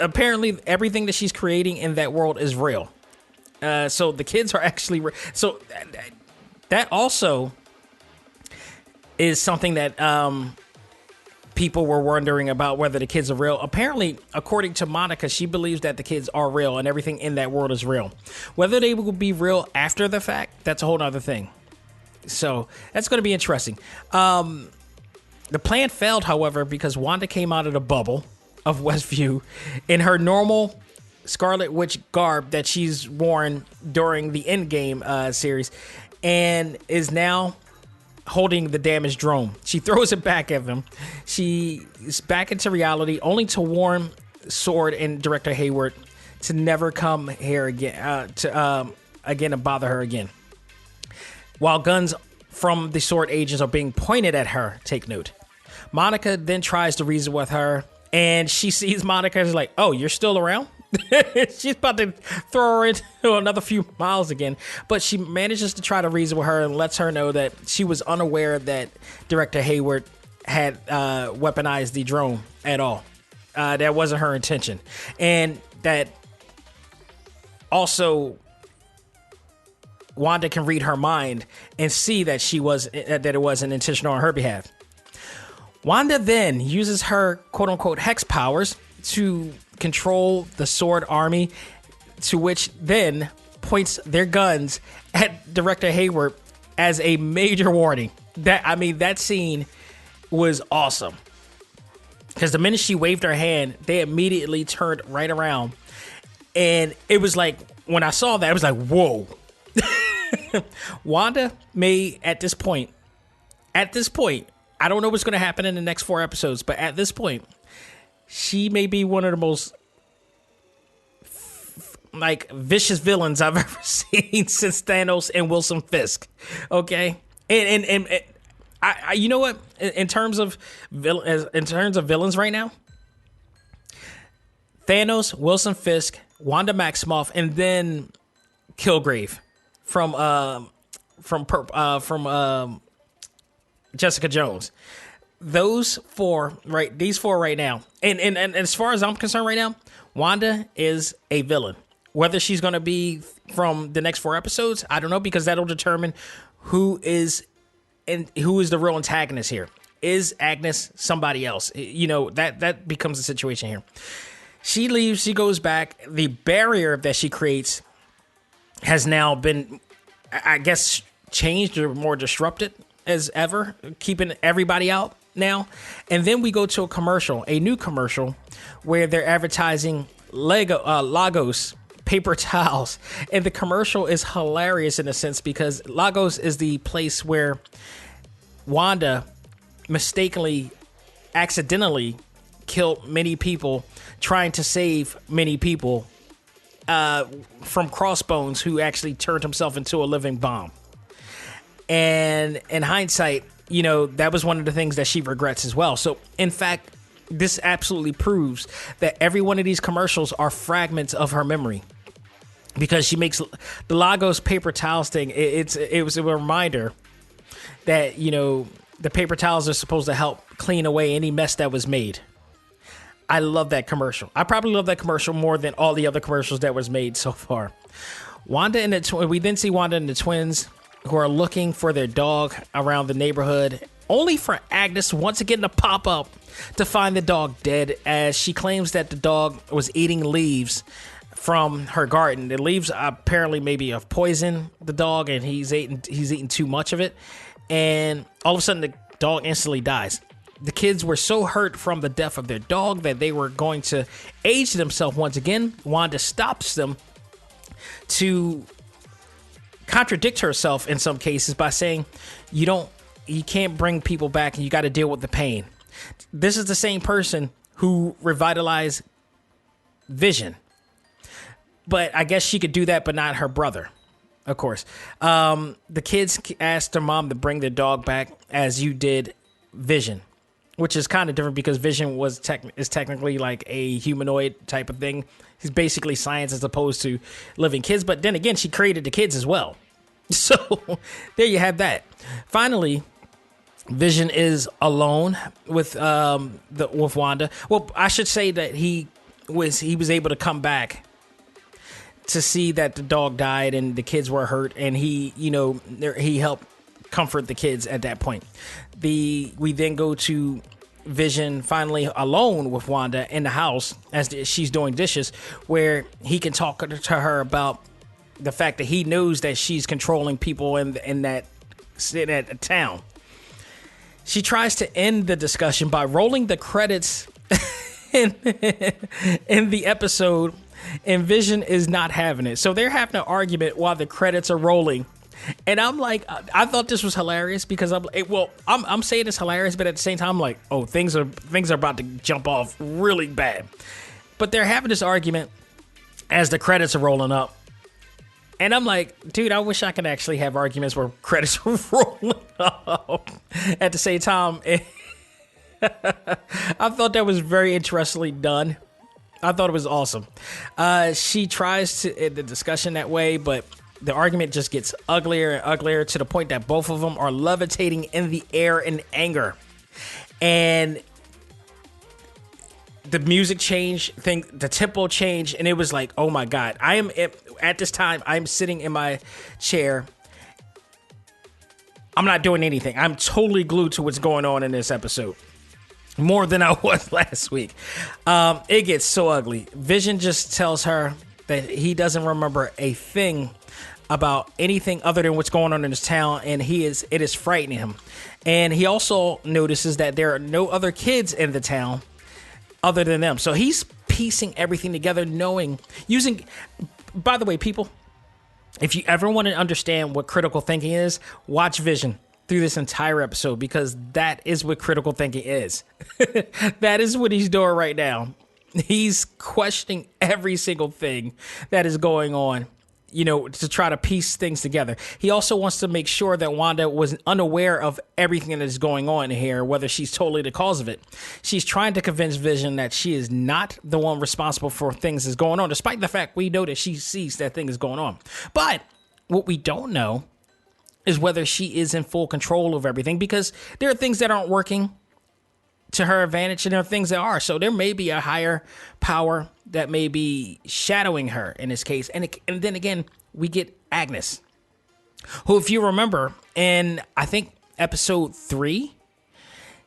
Apparently, everything that she's creating in that world is real. So the kids are actually real. So that also is something that people were wondering about, whether the kids are real. Apparently, according to Monica, she believes that the kids are real and everything in that world is real. Whether they will be real after the fact, that's a whole other thing. So that's going to be interesting. The plan failed, however, because Wanda came out of the bubble of Westview in her normal Scarlet Witch garb that she's worn during the Endgame series, and is now holding the damaged drone. She throws it back at them. She is back into reality, only to warn Sword and Director Hayward to never come here again, and bother her again. While guns from the Sword agents are being pointed at her, take note. Monica then tries to reason with her, and she sees Monica as like, oh, you're still around? She's about to throw her into another few miles again, but she manages to try to reason with her and lets her know that she was unaware that Director Hayward had weaponized the drone at all. That wasn't her intention, and that also Wanda can read her mind and see that it wasn't intentional on her behalf. Wanda then uses her quote-unquote hex powers to control the Sword army, to which then points their guns at Director Hayward as a major warning. That scene was awesome, because the minute she waved her hand, they immediately turned right around, and it was like, when I saw that, I was like, whoa. Wanda may, at this point, I don't know what's going to happen in the next 4 episodes, but at this point, she may be one of the most vicious villains I've ever seen since Thanos and Wilson Fisk. Okay, and I you know what? In terms of villains right now, Thanos, Wilson Fisk, Wanda Maximoff, and then Kilgrave from Jessica Jones. Those four, right? These four right now, and as far as I'm concerned right now, Wanda is a villain. Whether she's going to be from the next 4 episodes, I don't know, because that'll determine who is the real antagonist here. Is Agnes somebody else? That becomes the situation here. She leaves. She goes back. The barrier that she creates has now been, I guess, changed or more disrupted as ever, keeping everybody out now. And then we go to a new commercial, where they're advertising Lagos paper towels. And the commercial is hilarious in a sense, because Lagos is the place where Wanda accidentally killed many people trying to save many people from Crossbones, who actually turned himself into a living bomb. And in hindsight, that was one of the things that she regrets as well. So, in fact, this absolutely proves that every one of these commercials are fragments of her memory, because she makes the Lagos paper towels thing. It was a reminder that, the paper towels are supposed to help clean away any mess that was made. I love that commercial. I probably love that commercial more than all the other commercials that was made so far. We then see Wanda and the twins, who are looking for their dog around the neighborhood, only for Agnes once again to pop up to find the dog dead, as she claims that the dog was eating leaves from her garden. The leaves apparently maybe have poisoned the dog, and he's eaten too much of it. And all of a sudden, the dog instantly dies. The kids were so hurt from the death of their dog that they were going to age themselves once again. Wanda stops them to contradict herself in some cases by saying, you can't bring people back and you got to deal with the pain. This is the same person who revitalized Vision. But I guess she could do that, but not her brother, of course. The kids asked their mom to bring their dog back as you did Vision, which is kind of different because Vision is technically like a humanoid type of thing. He's basically science as opposed to living kids. But then again, she created the kids as well. So there you have that. Finally, Vision is alone with Wanda. Well, I should say that he was able to come back to see that the dog died and the kids were hurt, and he helped comfort the kids at that point. We then go to Vision finally alone with Wanda in the house as she's doing dishes, where he can talk to her about the fact that he knows that she's controlling people in that town. She tries to end the discussion by rolling the credits in the episode, and Vision is not having it. So they're having an argument while the credits are rolling. And I'm like, I thought this was hilarious because I'm saying it's hilarious, but at the same time, I'm like, oh, things are about to jump off really bad. But they're having this argument as the credits are rolling up. And I'm like, dude, I wish I could actually have arguments where credits are rolling up at the same time. I thought that was very interestingly done. I thought it was awesome. She tries to end the discussion that way, but the argument just gets uglier and uglier to the point that both of them are levitating in the air in anger. And the music changed, the tempo changed, and it was like, oh my God. At this time, I'm sitting in my chair. I'm not doing anything. I'm totally glued to what's going on in this episode. More than I was last week. It gets so ugly. Vision just tells her that he doesn't remember a thing about anything other than what's going on in his town, and it is frightening him. And he also notices that there are no other kids in the town other than them. So he's piecing everything together, by the way, people, if you ever want to understand what critical thinking is, watch Vision through this entire episode, because that is what critical thinking is. That is what he's doing right now. He's questioning every single thing that is going on, to try to piece things together. He also wants to make sure that Wanda was unaware of everything that is going on here, whether she's totally the cause of it. She's trying to convince Vision that she is not the one responsible for things that's going on, despite the fact we know that she sees that thing is going on. But what we don't know is whether she is in full control of everything, because there are things that aren't working to her advantage, and there are things that are. So there may be a higher power that may be shadowing her in this case. And then again, we get Agnes, who, if you remember, in, I think, episode 3,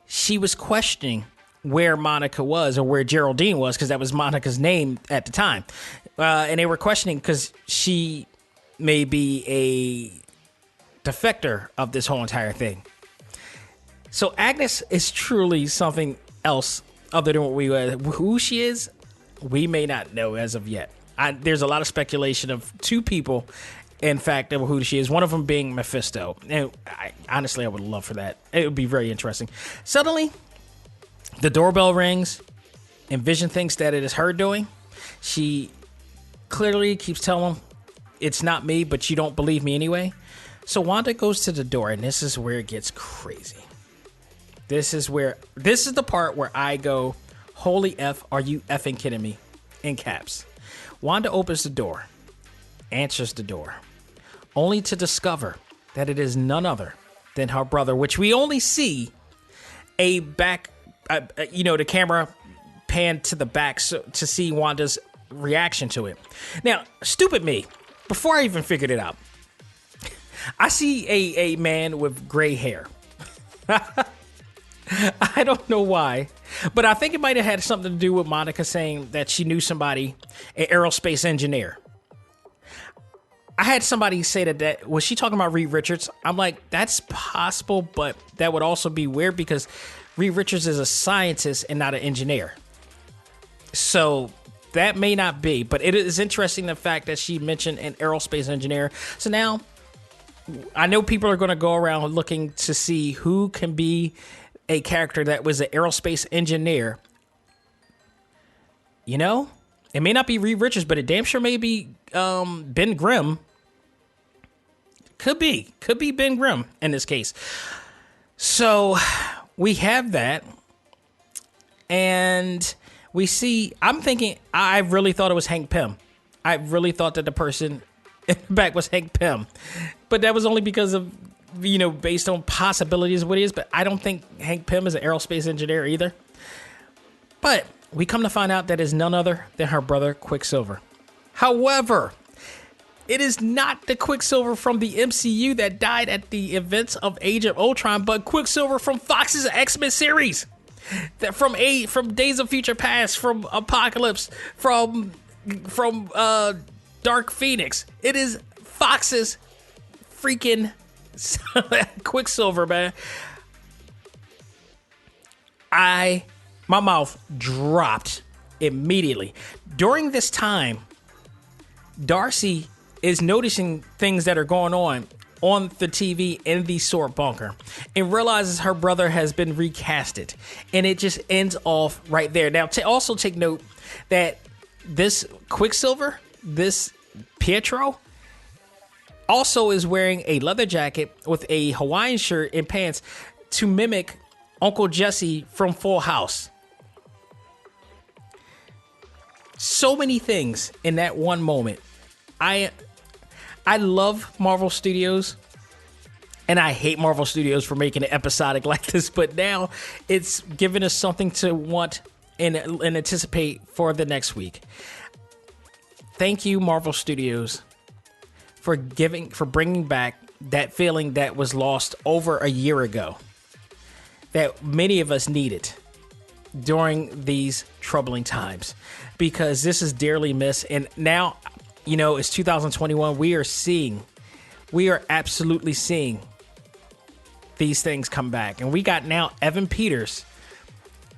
she was questioning where Monica was, or where Geraldine was, because that was Monica's name at the time. And they were questioning because she may be a defector of this whole entire thing. So Agnes is truly something else other than who she is. We may not know as of yet. There's a lot of speculation of two people, in fact, of who she is. One of them being Mephisto. And honestly, I would love for that. It would be very interesting. Suddenly, the doorbell rings, and Vision thinks that it is her doing. She clearly keeps telling him, it's not me, but you don't believe me anyway. So Wanda goes to the door, and this is where it gets crazy. This is the part where I go, holy F, are you effing kidding me? In caps. Wanda opens the door, answers the door, only to discover that it is none other than her brother, which we only see a back, the camera panned to the back to see Wanda's reaction to it. Now, stupid me, before I even figured it out, I see a man with gray hair. I don't know why, but I think it might have had something to do with Monica saying that she knew somebody, an aerospace engineer. I had somebody say that was she talking about Reed Richards? I'm like, that's possible, but that would also be weird because Reed Richards is a scientist and not an engineer. So that may not be, but it is interesting the fact that she mentioned an aerospace engineer. So now I know people are going to go around looking to see who can be a character that was an aerospace engineer. You know, it may not be Reed Richards, but it damn sure may be Ben Grimm. Could be Ben Grimm in this case. So we have that, and we see. I'm thinking. I really thought it was Hank Pym. I really thought that the person in the back was Hank Pym, but that was only because of, you know, based on possibilities of what it is, but I don't think Hank Pym is an aerospace engineer either. But we come to find out that is none other than her brother Quicksilver. However, it is not the Quicksilver from the MCU that died at the events of Age of Ultron, but Quicksilver from Fox's X-Men series. That from Days of Future Past, from Apocalypse, from Dark Phoenix. It is Fox's freaking Quicksilver, man. My mouth dropped immediately. During this time, Darcy is noticing things that are going on the TV in the Sword Bunker and realizes her brother has been recasted, and it just ends off right there. Now, also take note that this Quicksilver, this Pietro, also is wearing a leather jacket with a Hawaiian shirt and pants to mimic Uncle Jesse from Full House. So many things in that one moment. I love Marvel Studios, and I hate Marvel Studios for making it episodic like this, but now it's given us something to want and anticipate for the next week. Thank you, Marvel Studios, for bringing back that feeling that was lost over a year ago, that many of us needed during these troubling times, because this is dearly missed. And now, you know, it's 2021. We are absolutely seeing these things come back. And we got now Evan Peters,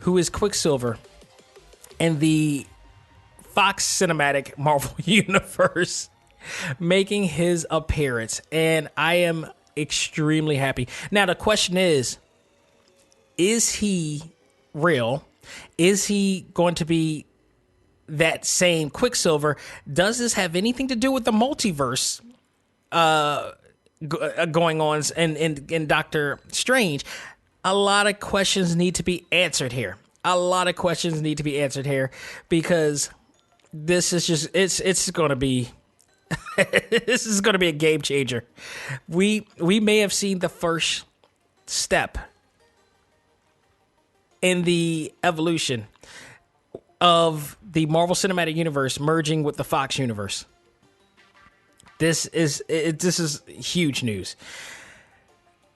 who is Quicksilver in the Fox Cinematic Marvel Universe, making his appearance. And I am extremely happy. Now, the question is he real? Is he going to be that same Quicksilver? Does this have anything to do with the multiverse going on in Doctor Strange? A lot of questions need to be answered here. Because this is just it's going to be this is going to be a game changer. We may have seen the first step in the evolution of the Marvel Cinematic Universe merging with the Fox universe. This is huge news.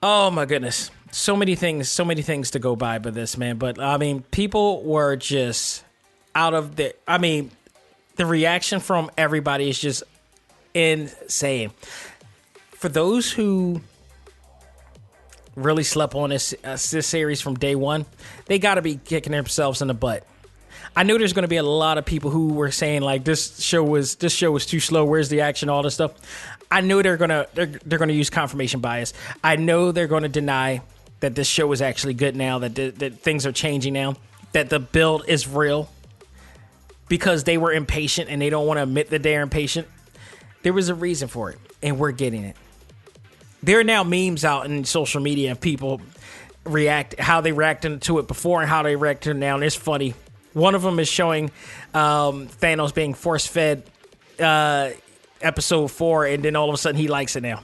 Oh my goodness. So many things to go by this, man. But I mean, people were just out of the, I mean, the reaction from everybody is just insane. For those who really slept on this series from day one, they got to be kicking themselves in the butt. I know there's going to be a lot of people who were saying like this show was too slow. Where's the action? All this stuff. I know they're gonna use confirmation bias. I know they're going to deny that this show is actually good now. That things are changing now. That the build is real, because they were impatient and they don't want to admit that they're impatient. There was a reason for it, and we're getting it. There are now memes out in social media of people how they reacted to it before and how they react to it now, and it's funny. One of them is showing Thanos being force-fed episode 4, and then all of a sudden he likes it now.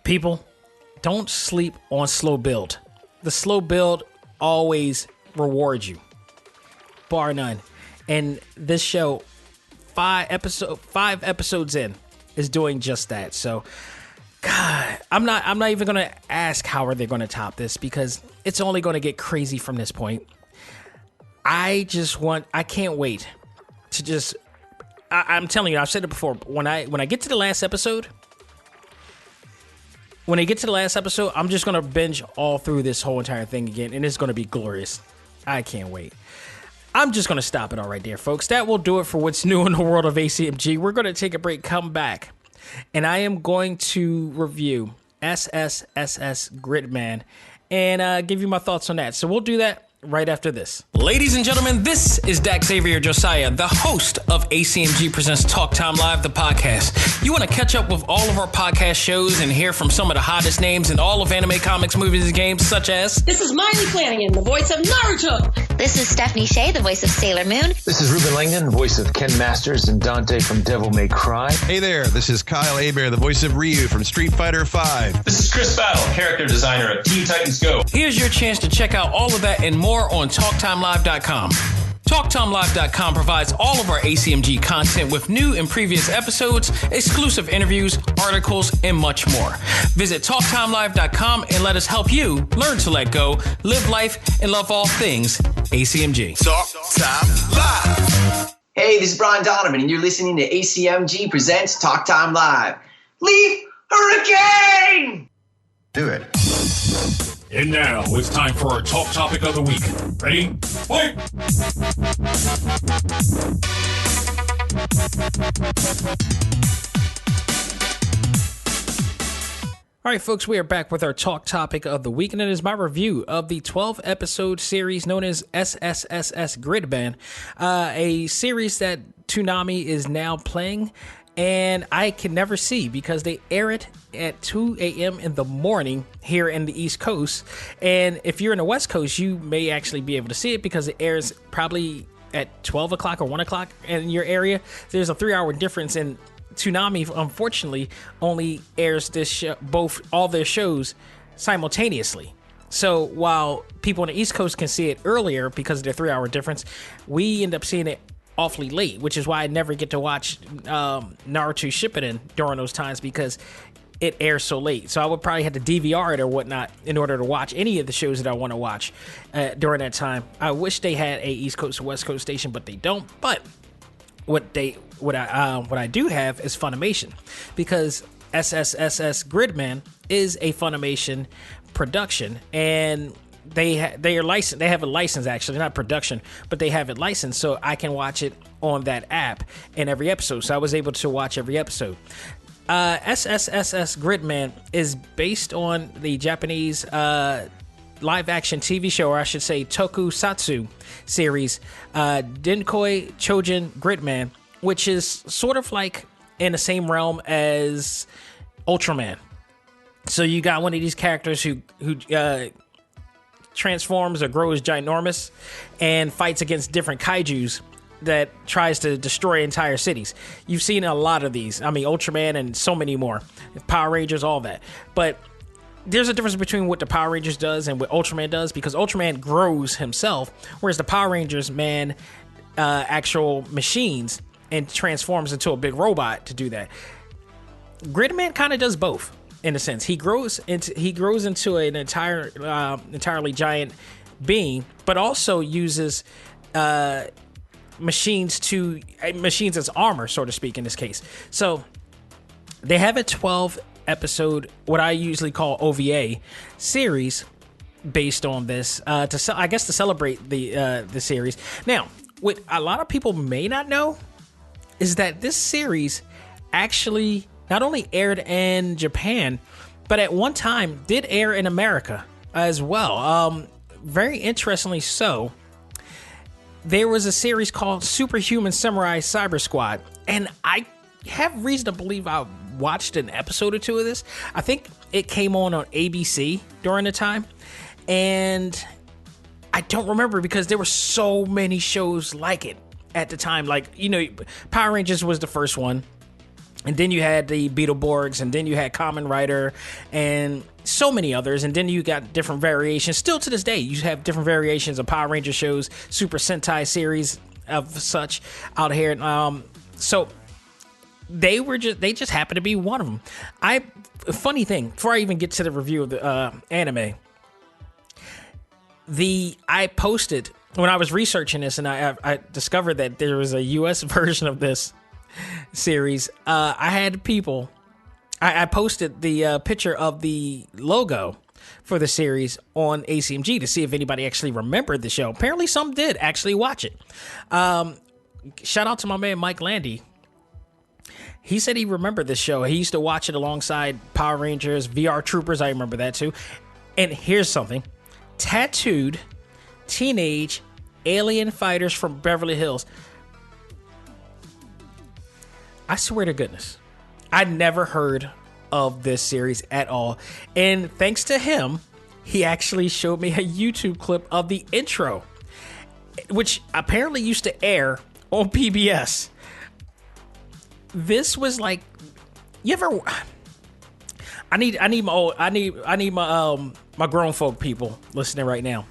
People, don't sleep on slow build. The slow build always rewards you, bar none. And this show, 5 episodes in, is doing just that. So God, I'm not even going to ask how are they going to top this because it's only going to get crazy from this point. I can't wait to just, I'm telling you, I've said it before, when I get to the last episode, I'm just going to binge all through this whole entire thing again, and it's going to be glorious. I can't wait. I'm just going to stop it all right there, folks. That will do it for what's new in the world of A.C.M.G. We're going to take a break, come back, and I am going to review Ssss Gridman and give you my thoughts on that. So we'll do that right after this. Ladies and gentlemen, this is Dak Xavier Josiah, the host of A.C.M.G. Presents Talk Time Live, the podcast. You want to catch up with all of our podcast shows and hear from some of the hottest names in all of anime, comics, movies, and games, such as... This is Miley Flanagan, the voice of Naruto. This is Stephanie Shea, the voice of Sailor Moon. This is Ruben Langdon, voice of Ken Masters and Dante from Devil May Cry. Hey there, this is Kyle Hebert, the voice of Ryu from Street Fighter V. This is Chris Battle, character designer of Teen Titans Go. Here's your chance to check out all of that and more on TalkTimeLive.com. TalkTimeLive.com provides all of our ACMG content with new and previous episodes, exclusive interviews, articles, and much more. Visit TalkTimeLive.com and let us help you learn to let go, live life, and love all things ACMG. Talk Time Live. Hey, this is Brian Donovan, and you're listening to ACMG Presents Talk Time Live. Leaf Hurricane! Do it. And now it's time for our talk topic of the week. Ready? Play! All right, folks, we are back with our talk topic of the week, and it is my review of the 12-episode series known as Ssss Gridman, a series that Toonami is now playing, and I can never see because they air it at 2 a.m. in the morning here in the East Coast. And if you're in the West Coast, you may actually be able to see it because it airs probably at 12 o'clock or 1 o'clock in your area. There's a 3-hour difference, and Toonami, unfortunately, only airs this show, all their shows simultaneously. So while people on the East Coast can see it earlier because of their 3-hour difference, we end up seeing it awfully late, which is why I never get to watch Naruto Shippuden during those times because it airs so late. So I would probably have to DVR it or whatnot in order to watch any of the shows that I want to watch during that time. I wish they had a East Coast or West Coast station, but they don't. But what I do have is Funimation, because Ssss Gridman is a Funimation production, and they are licensed. They have a license, actually, not production, but they have it licensed, so I can watch it on that app in every episode. So I was able to watch every episode. Ssss Gridman is based on the Japanese live-action TV show, or I should say tokusatsu series, Denkoi Chojin Gridman, which is sort of like in the same realm as Ultraman. So you got one of these characters who transforms or grows ginormous and fights against different kaijus that tries to destroy entire cities. You've seen a lot of these. I mean, Ultraman and so many more. Power Rangers, all that. But there's a difference between what the Power Rangers does and what Ultraman does, because Ultraman grows himself, whereas the Power Rangers man actual machines and transforms into a big robot to do that. Gridman kind of does both in a sense. He grows into an entirely giant being, but also uses machines as armor, so to speak, in this case. So they have a 12-episode, what I usually call OVA series, based on this to celebrate the series. Now, what a lot of people may not know is that this series actually not only aired in Japan, but at one time did air in America as well. Very interestingly so, there was a series called Superhuman Samurai Cyber Squad, and I have reason to believe I watched an episode or two of this. I think it came on ABC during the time, and I don't remember because there were so many shows like it at the time. Like, you know, Power Rangers was the first one, and then you had the Beetleborgs, and then you had Kamen Rider, and so many others, and then you got different variations. Still to this day, you have different variations of Power Ranger shows, Super Sentai series of such out here. So they just happened to be one of them. Funny thing, before I even get to the review of the anime, I posted when I was researching this, and I discovered that there was a U.S. version of this series. I had people. I posted the picture of the logo for the series on A.C.M.G. to see if anybody actually remembered the show. Apparently, some did actually watch it. Shout out to my man Mike Landy. He said he remembered this show. He used to watch it alongside Power Rangers, VR Troopers. I remember that too. And here's something. Tattooed teenage alien fighters from Beverly Hills. I swear to goodness, I never heard of this series at all. And thanks to him, he actually showed me a YouTube clip of the intro, which apparently used to air on PBS. This was like, you ever? I need my grown folk people listening right now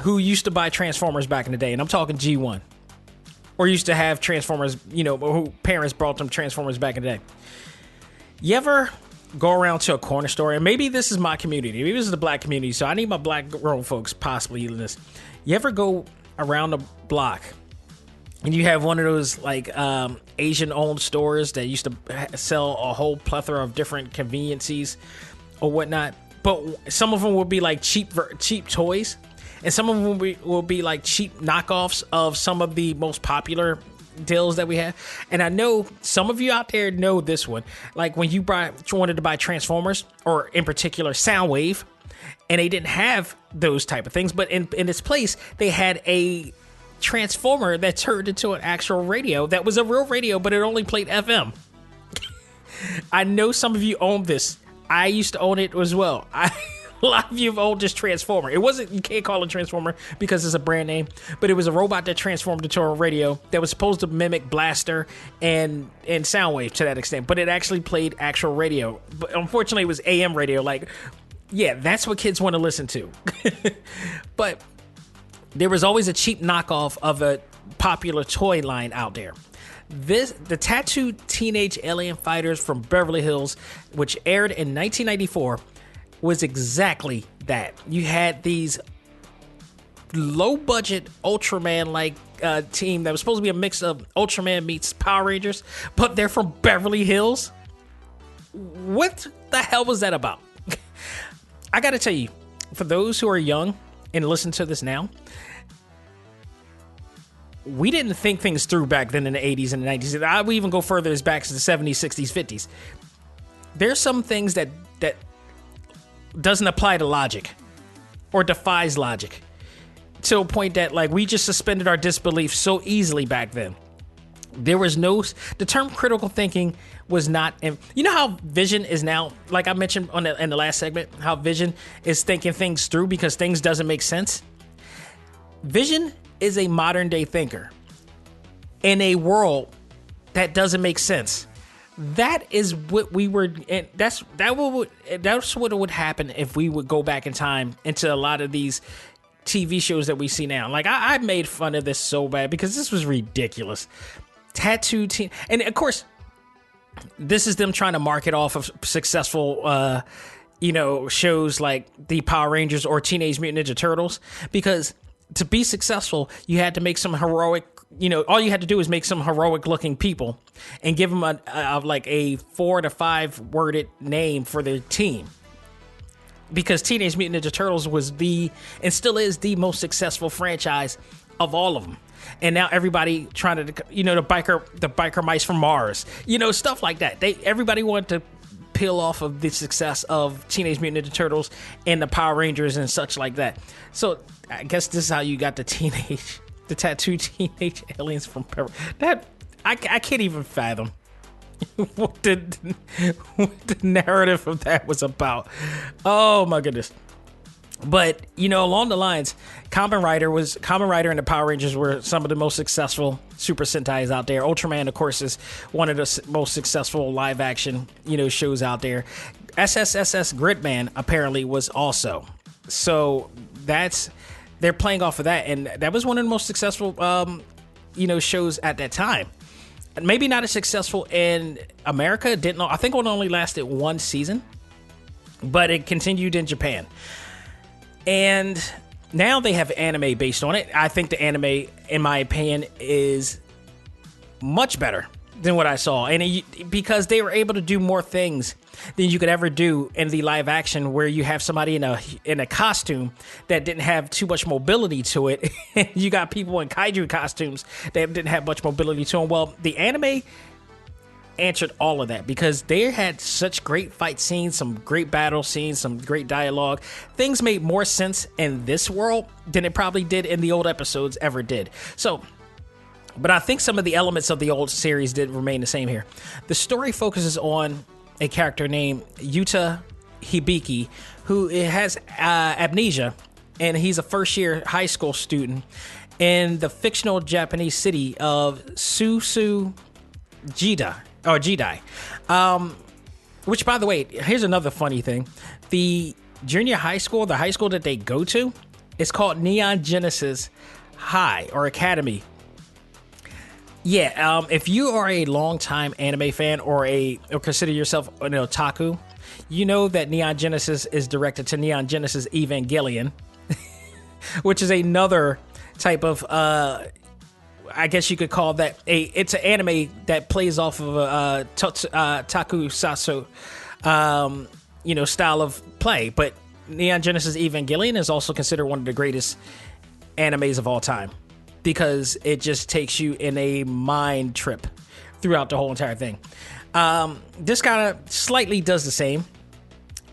who used to buy Transformers back in the day, and I'm talking G1, or used to have Transformers, who parents brought them Transformers back in the day. You ever go around to a corner store, and maybe this is my community, maybe this is the black community, so I need my black grown folks possibly in this. You ever go around the block and you have one of those like Asian-owned stores that used to sell a whole plethora of different conveniences or whatnot, but some of them would be like cheap toys, and some of them will be like cheap knockoffs of some of the most popular deals that we have. And I know some of you out there know this one. Like when you wanted to buy Transformers, or in particular Soundwave, and they didn't have those type of things, but in its place they had a Transformer that turned into an actual radio that was a real radio, but it only played FM. I know some of you own this. I used to own it as well. A lot of you have owned this Transformer. It wasn't, you can't call it Transformer because it's a brand name, but it was a robot that transformed into a radio that was supposed to mimic Blaster and Soundwave to that extent, but it actually played actual radio. But unfortunately, it was AM radio. Like, yeah, that's what kids want to listen to. But there was always a cheap knockoff of a popular toy line out there. The Tattooed Teenage Alien Fighters from Beverly Hills, which aired in 1994, was exactly that. You had these low-budget Ultraman-like team that was supposed to be a mix of Ultraman meets Power Rangers, but they're from Beverly Hills. What the hell was that about? I gotta tell you, for those who are young and listen to this now, we didn't think things through back then in the 80s and the 90s. I would even go further as back to the 70s, 60s, 50s. There's some things that doesn't apply to logic or defies logic to a point that, like, we just suspended our disbelief so easily back then. There was the term critical thinking was not, you know how Vision is now, like I mentioned in the last segment, how Vision is thinking things through because things doesn't make sense. Vision is a modern day thinker in a world that doesn't make sense. That is what we were, and that's what would happen if we would go back in time into a lot of these TV shows that we see now. Like I made fun of this so bad because this was ridiculous. Tattoo teen, and of course, this is them trying to market off of successful, shows like the Power Rangers or Teenage Mutant Ninja Turtles, because to be successful, you had to make some heroic, all you had to do is make some heroic looking people and give them a 4 to 5 worded name for their team. Because Teenage Mutant Ninja Turtles was and still is the most successful franchise of all of them. And now everybody trying to, the biker mice from Mars, stuff like that. Everybody wanted to peel off of the success of Teenage Mutant Ninja Turtles and the Power Rangers and such like that. So I guess this is how you got the tattooed teenage aliens from that. I can't even fathom what the narrative of that was about. Oh my goodness. But along the lines, Kamen Rider and the Power Rangers were some of the most successful Super Sentais out there. Ultraman, of course, is one of the most successful live action shows out there. Ssss Gridman apparently was also. So they're playing off of that, and that was one of the most successful shows at that time. maybe not as successful in America. I think it only lasted one season, but it continued in Japan. And now they have anime based on it. I think the anime, in my opinion, is much better than what I saw. And because they were able to do more things than you could ever do in the live action, where you have somebody in a costume that didn't have too much mobility to it. You got people in kaiju costumes that didn't have much mobility to them. Well, the anime answered all of that because they had such great fight scenes, some great battle scenes, some great dialogue. Things made more sense in this world than it probably did in the old episodes ever did. So, but I think some of the elements of the old series did remain the same here. The story focuses on a character named Yuta Hibiki, who has amnesia, and he's a first-year high school student in the fictional Japanese city of Ssss Gridman. Which, by the way, here's another funny thing. The junior high school, the high school that they go to, is called Neon Genesis High or Academy. Yeah, if you are a longtime anime fan or consider yourself an otaku, you know that Neon Genesis is directed to Neon Genesis Evangelion, which is another type of, I guess you could call that it's an anime that plays off of a tokusatsu, style of play. But Neon Genesis Evangelion is also considered one of the greatest animes of all time, because it just takes you in a mind trip throughout the whole entire thing. This kind of slightly does the same,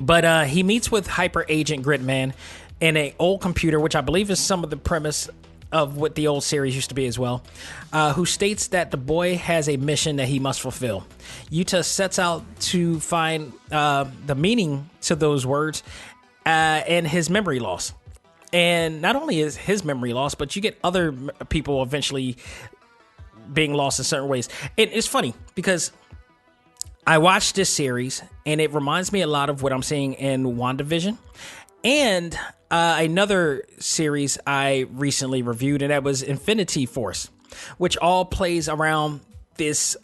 but he meets with Hyper Agent Gridman in an old computer, which I believe is some of the premise of what the old series used to be as well, who states that the boy has a mission that he must fulfill. Yuta sets out to find the meaning to those words and his memory loss. And not only is his memory lost, but you get other people eventually being lost in certain ways. It's funny because I watched this series and it reminds me a lot of what I'm seeing in WandaVision. And another series I recently reviewed, and that was Infinity Force, which all plays around this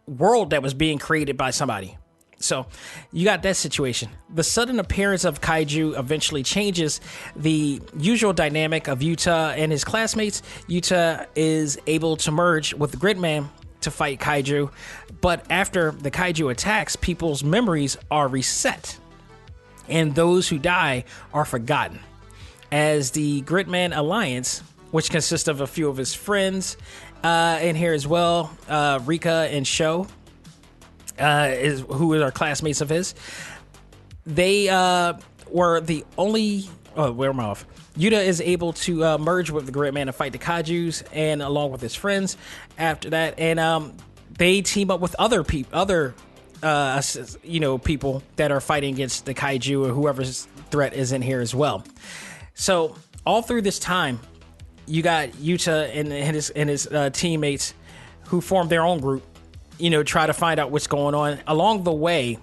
world that was being created by somebody. So you got that situation. The sudden appearance of kaiju eventually changes the usual dynamic of Yuta and his classmates. Yuta is able to merge with Gridman to fight kaiju, but after the kaiju attacks, people's memories are reset, and those who die are forgotten. As the Gridman Alliance, which consists of a few of his friends in here as well, Rika and Sho, who are classmates of his. They were the only. Oh, where am I off? Yuta is able to merge with the Gridman and fight the kaijus, and along with his friends. After that, and they team up with other people that are fighting against the kaiju or whoever's threat is in here as well. So all through this time, you got Yuta and his teammates who formed their own group. Try to find out what's going on. Along the way,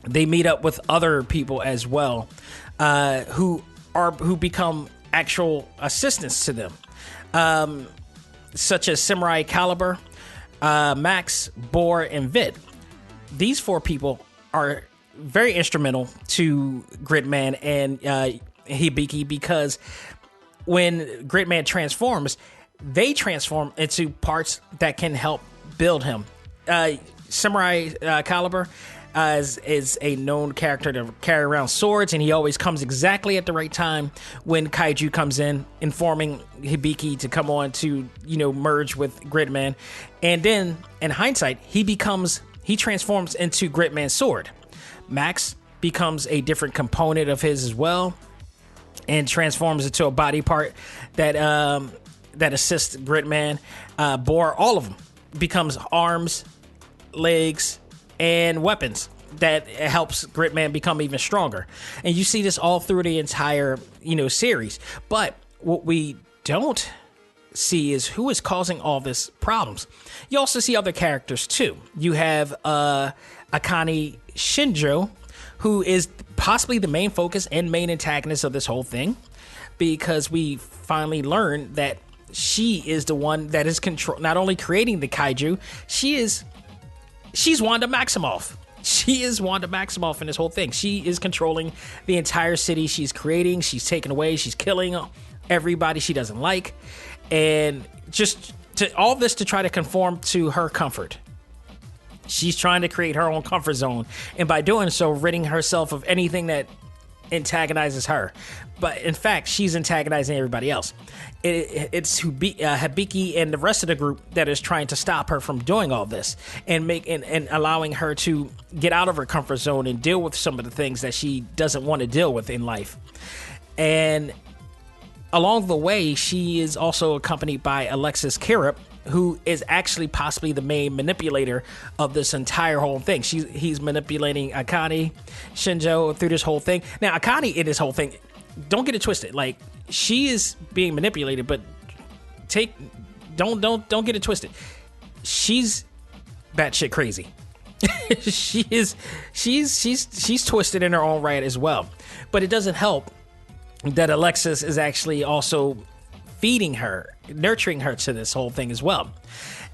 they meet up with other people as well, who become actual assistants to them, such as Samurai Caliber, Max, Boar, and Vid. These four people are very instrumental to Gridman and Hibiki, because when Gridman transforms, they transform into parts that can help build him. Samurai Caliber is a known character to carry around swords, and he always comes exactly at the right time when kaiju comes in, informing Hibiki to come on to merge with Gridman. And then in hindsight, he transforms into Gridman's sword. Max becomes a different component of his as well, and transforms into a body part that assists Gridman. Boar, all of them, becomes arms, legs, and weapons that helps Gridman become even stronger. And you see this all through the entire series. But what we don't see is who is causing all this problems. You also see other characters too. You have Akane Shinjo, who is possibly the main focus and main antagonist of this whole thing, because we finally learn that she is the one that is not only creating the kaiju, she's Wanda Maximoff. She is Wanda Maximoff in this whole thing. She is controlling the entire city. She's creating, she's taking away, she's killing everybody she doesn't like. And just all this to try to conform to her comfort. She's trying to create her own comfort zone. And by doing so, ridding herself of anything that antagonizes her. But in fact, she's antagonizing everybody else. It's Hibiki and the rest of the group that is trying to stop her from doing all this and allowing her to get out of her comfort zone and deal with some of the things that she doesn't want to deal with in life. And along the way, she is also accompanied by Alexis Kirip, who is actually possibly the main manipulator of this entire whole thing. He's manipulating Akane Shinjo through this whole thing. Now, Akane in this whole thing, don't get it twisted. Like, she is being manipulated, but don't get it twisted. She's batshit crazy. she's twisted in her own right as well. But it doesn't help that Alexis is actually also feeding her, nurturing her to this whole thing as well.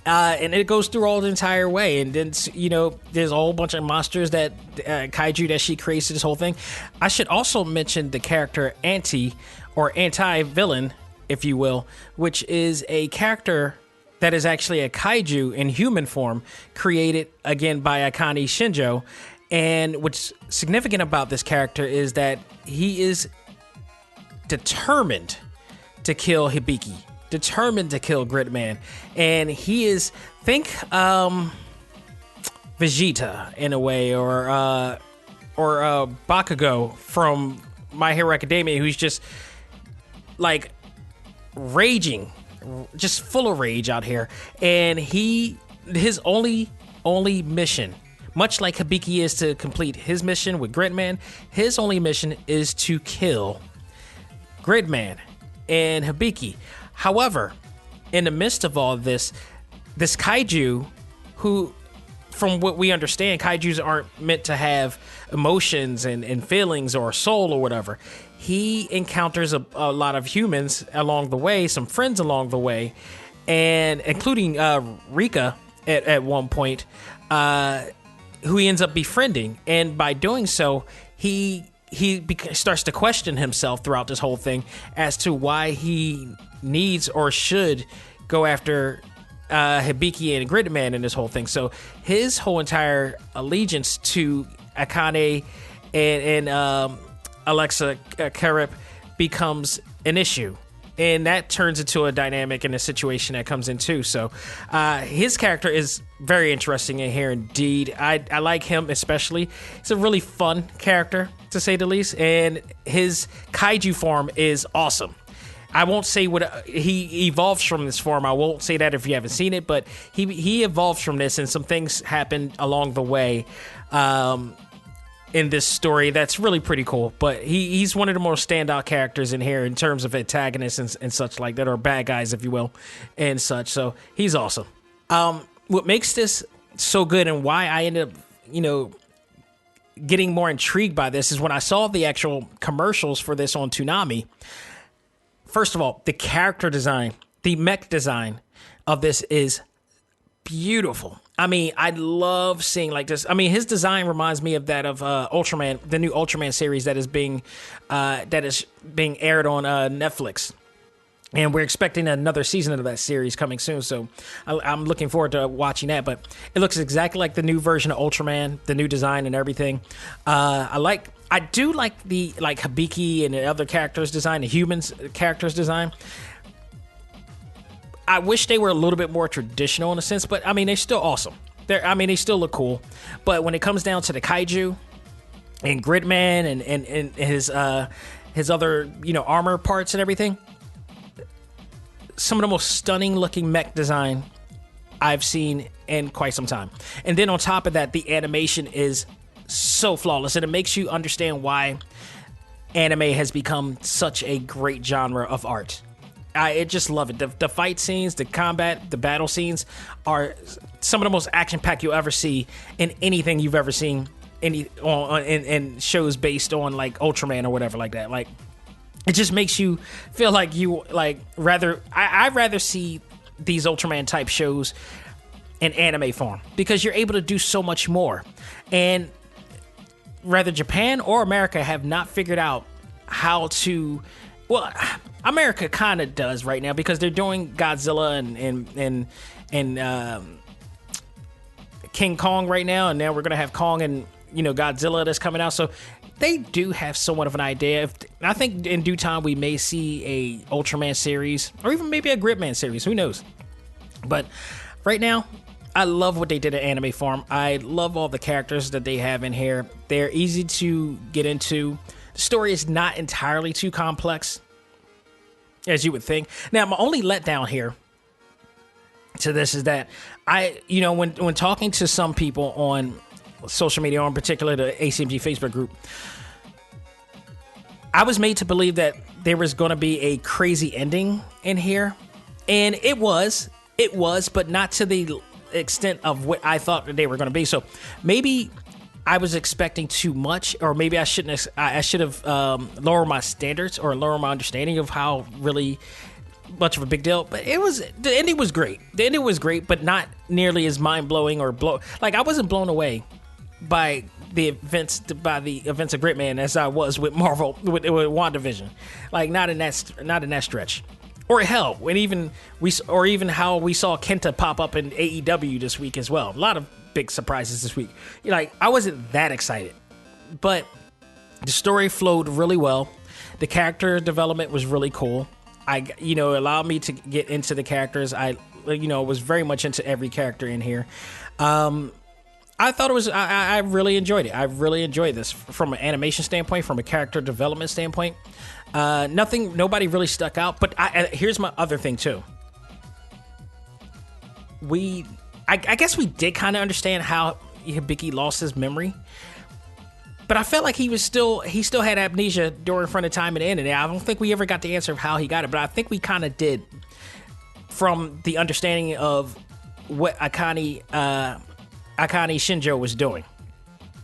And it goes through all the entire way. And then, there's a whole bunch of monsters that kaiju that she creates this whole thing. I should also mention the character anti-villain, if you will, which is a character that is actually a kaiju in human form, created again by Akane Shinjo. And what's significant about this character is that he is determined to kill Hibiki, determined to kill Gridman, and he is Vegeta in a way, or Bakugo from My Hero Academia, who's just like raging, just full of rage out here, and his only mission, much like Hibiki is to complete his mission with Gridman, his only mission is to kill Gridman and Hibiki. However, in the midst of all this kaiju, who, from what we understand, kaijus aren't meant to have emotions and feelings or a soul or whatever. He encounters a lot of humans along the way, some friends along the way, and including Rika at one point, who he ends up befriending. And by doing so, he starts to question himself throughout this whole thing as to why he needs or should go after Hibiki and Gridman in this whole thing. So his whole entire allegiance to Akane and Alexa Karip becomes an issue. And that turns into a dynamic and a situation that comes in too. So his character is very interesting in here indeed. I like him especially. It's a really fun character, to say the least. And his kaiju form is awesome. I won't say what he evolves from this form. I won't say that if you haven't seen it, but he evolves from this, and some things happen along the way in this story that's really pretty cool. But he's one of the more standout characters in here in terms of antagonists and such like that, or bad guys, if you will, and such. So he's awesome. What makes this so good and why I ended up, getting more intrigued by this is when I saw the actual commercials for this on Toonami. First of all, the character design, the mech design of this is beautiful. I mean, I love seeing like this. I mean, his design reminds me of that of Ultraman, the new Ultraman series that is being aired on Netflix. And we're expecting another season of that series coming soon. So I'm looking forward to watching that. But it looks exactly like the new version of Ultraman, the new design and everything. I do like the Hibiki and the other characters design, the humans characters design. I wish they were a little bit more traditional in a sense, but I mean, they're still awesome. They still look cool. But when it comes down to the kaiju and Gridman and his other, armor parts and everything, some of the most stunning looking mech design I've seen in quite some time. And then on top of that, the animation is so flawless, and it makes you understand why anime has become such a great genre of art. I just love it. The fight scenes, the combat, the battle scenes are some of the most action-packed you'll ever see in anything you've ever seen in shows based on like Ultraman or whatever like that. Like, it just makes you feel like you like I'd rather see these Ultraman type shows in anime form because you're able to do so much more. And whether Japan or America have not figured out how to, well, America kind of does right now because they're doing Godzilla and King Kong right now, and now we're gonna have Kong and Godzilla that's coming out. So they do have somewhat of an idea. I think in due time we may see a Ultraman series or even maybe a Gridman series. Who knows? But right now, I love what they did in anime form. I love all the characters that they have in here. They're easy to get into. The story is not entirely too complex, as you would think. Now, my only letdown here to this is that when talking to some people on social media, or in particular the A.C.M.G Facebook group, I was made to believe that there was going to be a crazy ending in here, and it was, but not to the extent of what I thought that they were going to be. So maybe I was expecting too much, or maybe I should have lowered my standards or lower my understanding of how really much of a big deal. But the ending was great. The ending was great, but not nearly as mind blowing or I wasn't blown away by the events of Gridman as I was with Marvel with WandaVision. Like not in that stretch. Or hell, when even how we saw Kenta pop up in AEW this week as well. A lot of big surprises this week. I wasn't that excited, but the story flowed really well. The character development was really cool. It allowed me to get into the characters. I was very much into every character in here. I thought it was. I really enjoyed it. I really enjoyed this from an animation standpoint, from a character development standpoint. Nobody really stuck out. But here's my other thing too. I guess we did kind of understand how Hibiki lost his memory, but I felt like he still had amnesia during front of time and end. And I don't think we ever got the answer of how he got it, but I think we kind of did from the understanding of what Akane Shinjo was doing.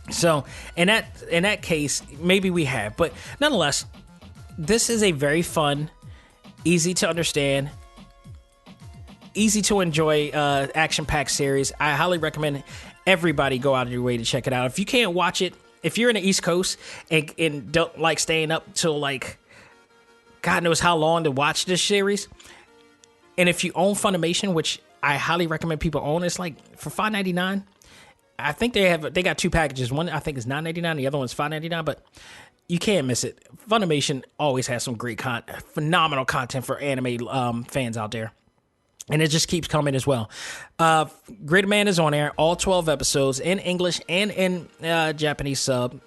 So in that case, maybe we have, but nonetheless, this is a very fun, easy to understand, easy to enjoy action-packed series. I highly recommend everybody go out of your way to check it out. If you can't watch it, if you're in the East Coast and don't like staying up till God knows how long to watch this series, and if you own Funimation, which I highly recommend people own, it's for $5.99. I think they got two packages. One I think is $9.99, the other one's $5.99, but you can't miss it. Funimation always has some great phenomenal content for anime fans out there. And it just keeps coming as well. Gridman is on air, all 12 episodes in English and in Japanese sub.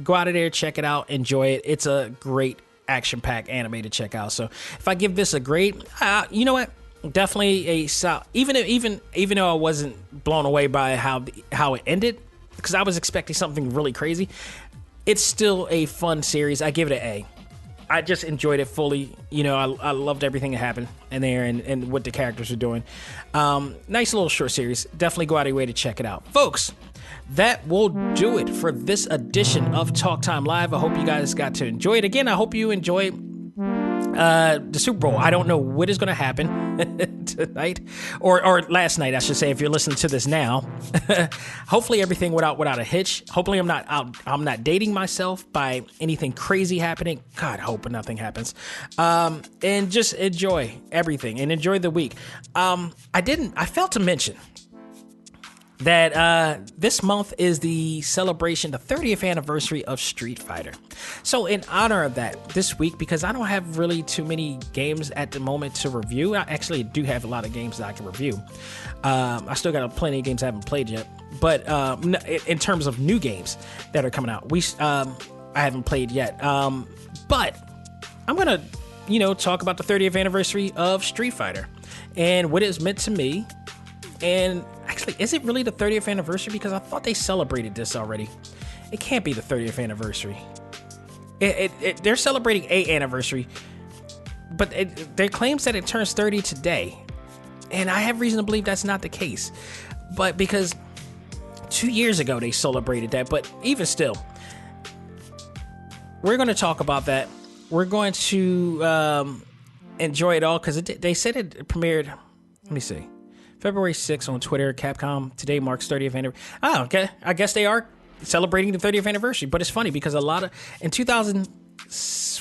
Go out of there, check it out, enjoy it. It's a great action-packed anime to check out. So if I give this a grade, you know what? Definitely a solid. Even though I wasn't blown away by how it ended, because I was expecting something really crazy, it's still a fun series. I give it an A. I just enjoyed it fully. I loved everything that happened in there and what the characters are doing. Nice little short series. Definitely go out of your way to check it out. Folks, that will do it for this edition of Talk Time Live. I hope you guys got to enjoy it. Again, I hope you enjoy the Super Bowl. I don't know what is going to happen tonight or last night, I should say, if you're listening to this now. Hopefully everything went out without a hitch. Hopefully I'm not dating myself by anything crazy happening. God, I hope nothing happens. And just enjoy everything and enjoy the week. I failed to mention that this month is the 30th anniversary of Street Fighter. So in honor of that, this week, because I don't have really too many games at the moment to review, I actually do have a lot of games that I can review. I still got plenty of games I haven't played yet, but in terms of new games that are coming out, I haven't played yet. But I'm gonna, talk about the 30th anniversary of Street Fighter and what it's meant to me. And actually, is it really the 30th anniversary? Because I thought they celebrated this already. It can't be the 30th anniversary. They're celebrating an anniversary, but their claims that it turns 30 today. And I have reason to believe that's not the case. But because 2 years ago they celebrated that, but even still, we're going to talk about that. we're going to enjoy it all because they said it premiered. Let me see. February 6th on Twitter. Capcom today marks 30th anniversary. Oh, okay. I guess they are celebrating the 30th anniversary. But it's funny because in 2000,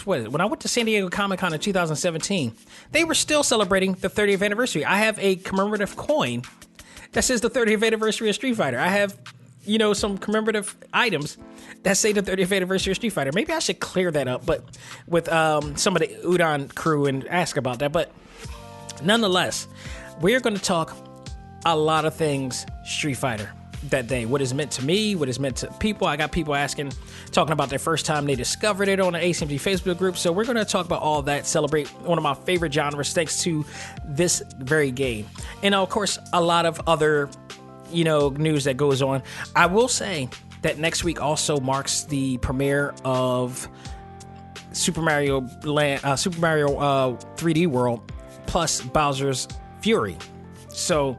when I went to San Diego Comic-Con in 2017, they were still celebrating the 30th anniversary. I have a commemorative coin that says the 30th anniversary of Street Fighter. I have, some commemorative items that say the 30th anniversary of Street Fighter. Maybe I should clear that up, but with some of the Udon crew and ask about that. But nonetheless, we're going to talk a lot of things Street Fighter that day. What is meant to me, what is meant to people. I got people talking about their first time they discovered it on the A.C.M.G Facebook group. So we're going to talk about all that, celebrate one of my favorite genres thanks to this very game. And of course, a lot of other, news that goes on. I will say that next week also marks the premiere of Super Mario 3D World plus Bowser's Fury. So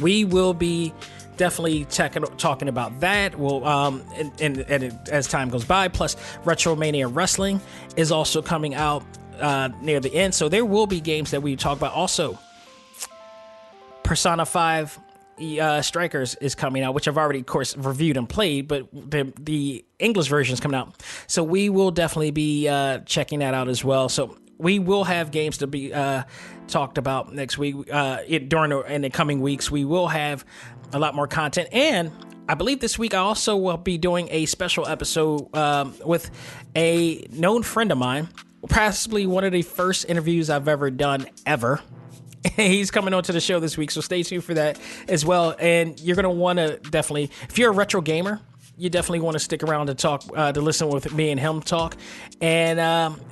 we will be definitely talking about that. We'll and as time goes by. Plus, Retromania Wrestling is also coming out near the end. So there will be games that we talk about. Also, Persona 5 Strikers is coming out, which I've already, of course, reviewed and played, but the English version is coming out. So we will definitely be checking that out as well. So we will have games to be talked about next week. In the coming weeks, we will have a lot more content. And I believe this week I also will be doing a special episode with a known friend of mine, possibly one of the first interviews I've ever done ever. He's coming on to the show this week, so stay tuned for that as well. And you're going to want to definitely, if you're a retro gamer, you definitely want to stick around to talk, to listen with me and him talk. And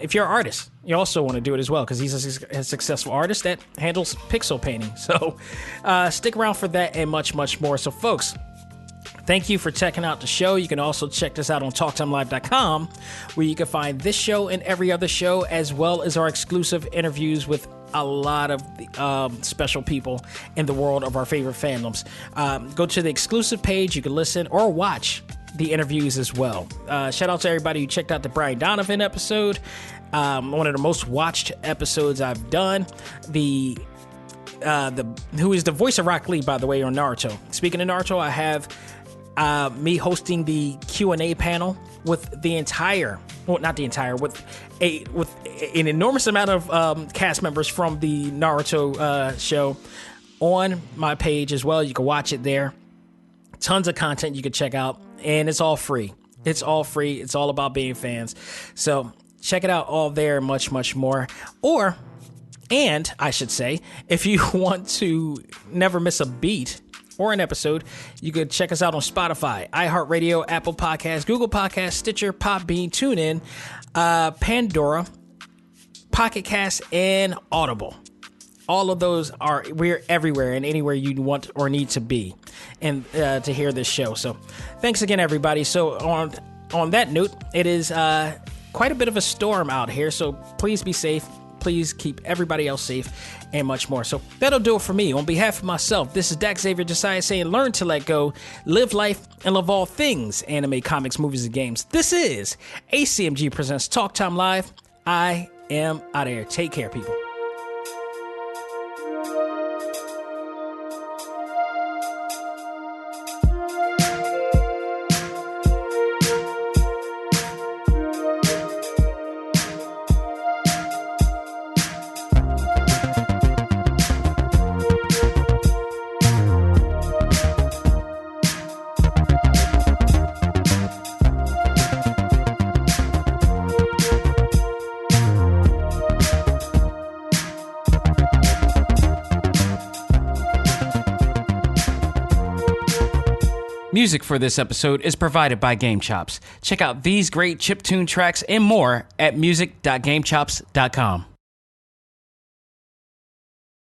if you're an artist, you also want to do it as well because he's a successful artist that handles pixel painting. So stick around for that and much, much more. So folks, thank you for checking out the show. You can also check this out on TalkTimeLive.com, where you can find this show and every other show, as well as our exclusive interviews with a lot of special people in the world of our favorite fandoms. Go to the exclusive page. You can listen or watch the interviews as well. Shout out to everybody who checked out the Brian Donovan episode, one of the most watched episodes I've done. Who is the voice of Rock Lee, by the way, on Naruto. Speaking of Naruto, I have me hosting the Q&A panel with with an enormous amount of cast members from the Naruto show on my page as well. You can watch it there. Tons of content you can check out, and it's all free. It's all free. It's all about being fans. So check it out all there, much, much more. And I should say, if you want to never miss a beat or an episode, you could check us out on Spotify, iHeartRadio, Apple Podcasts, Google Podcasts, Stitcher, Podbean, TuneIn, Pandora, Pocket Cast, and Audible. All of those we're everywhere and anywhere you want or need to be and to hear this show. So thanks again, everybody. So on that note, it is quite a bit of a storm out here, so please be safe. Please keep everybody else safe and much more. So that'll do it for me. On behalf of myself, this is Dax Xavier Josiah saying learn to let go, live life, and love all things anime, comics, movies, and games. This is A.C.M.G. presents Talk Time Live. I am out of here. Take care, people. Music for this episode is provided by Game Chops. Check out these great chiptune tracks and more at music.gamechops.com.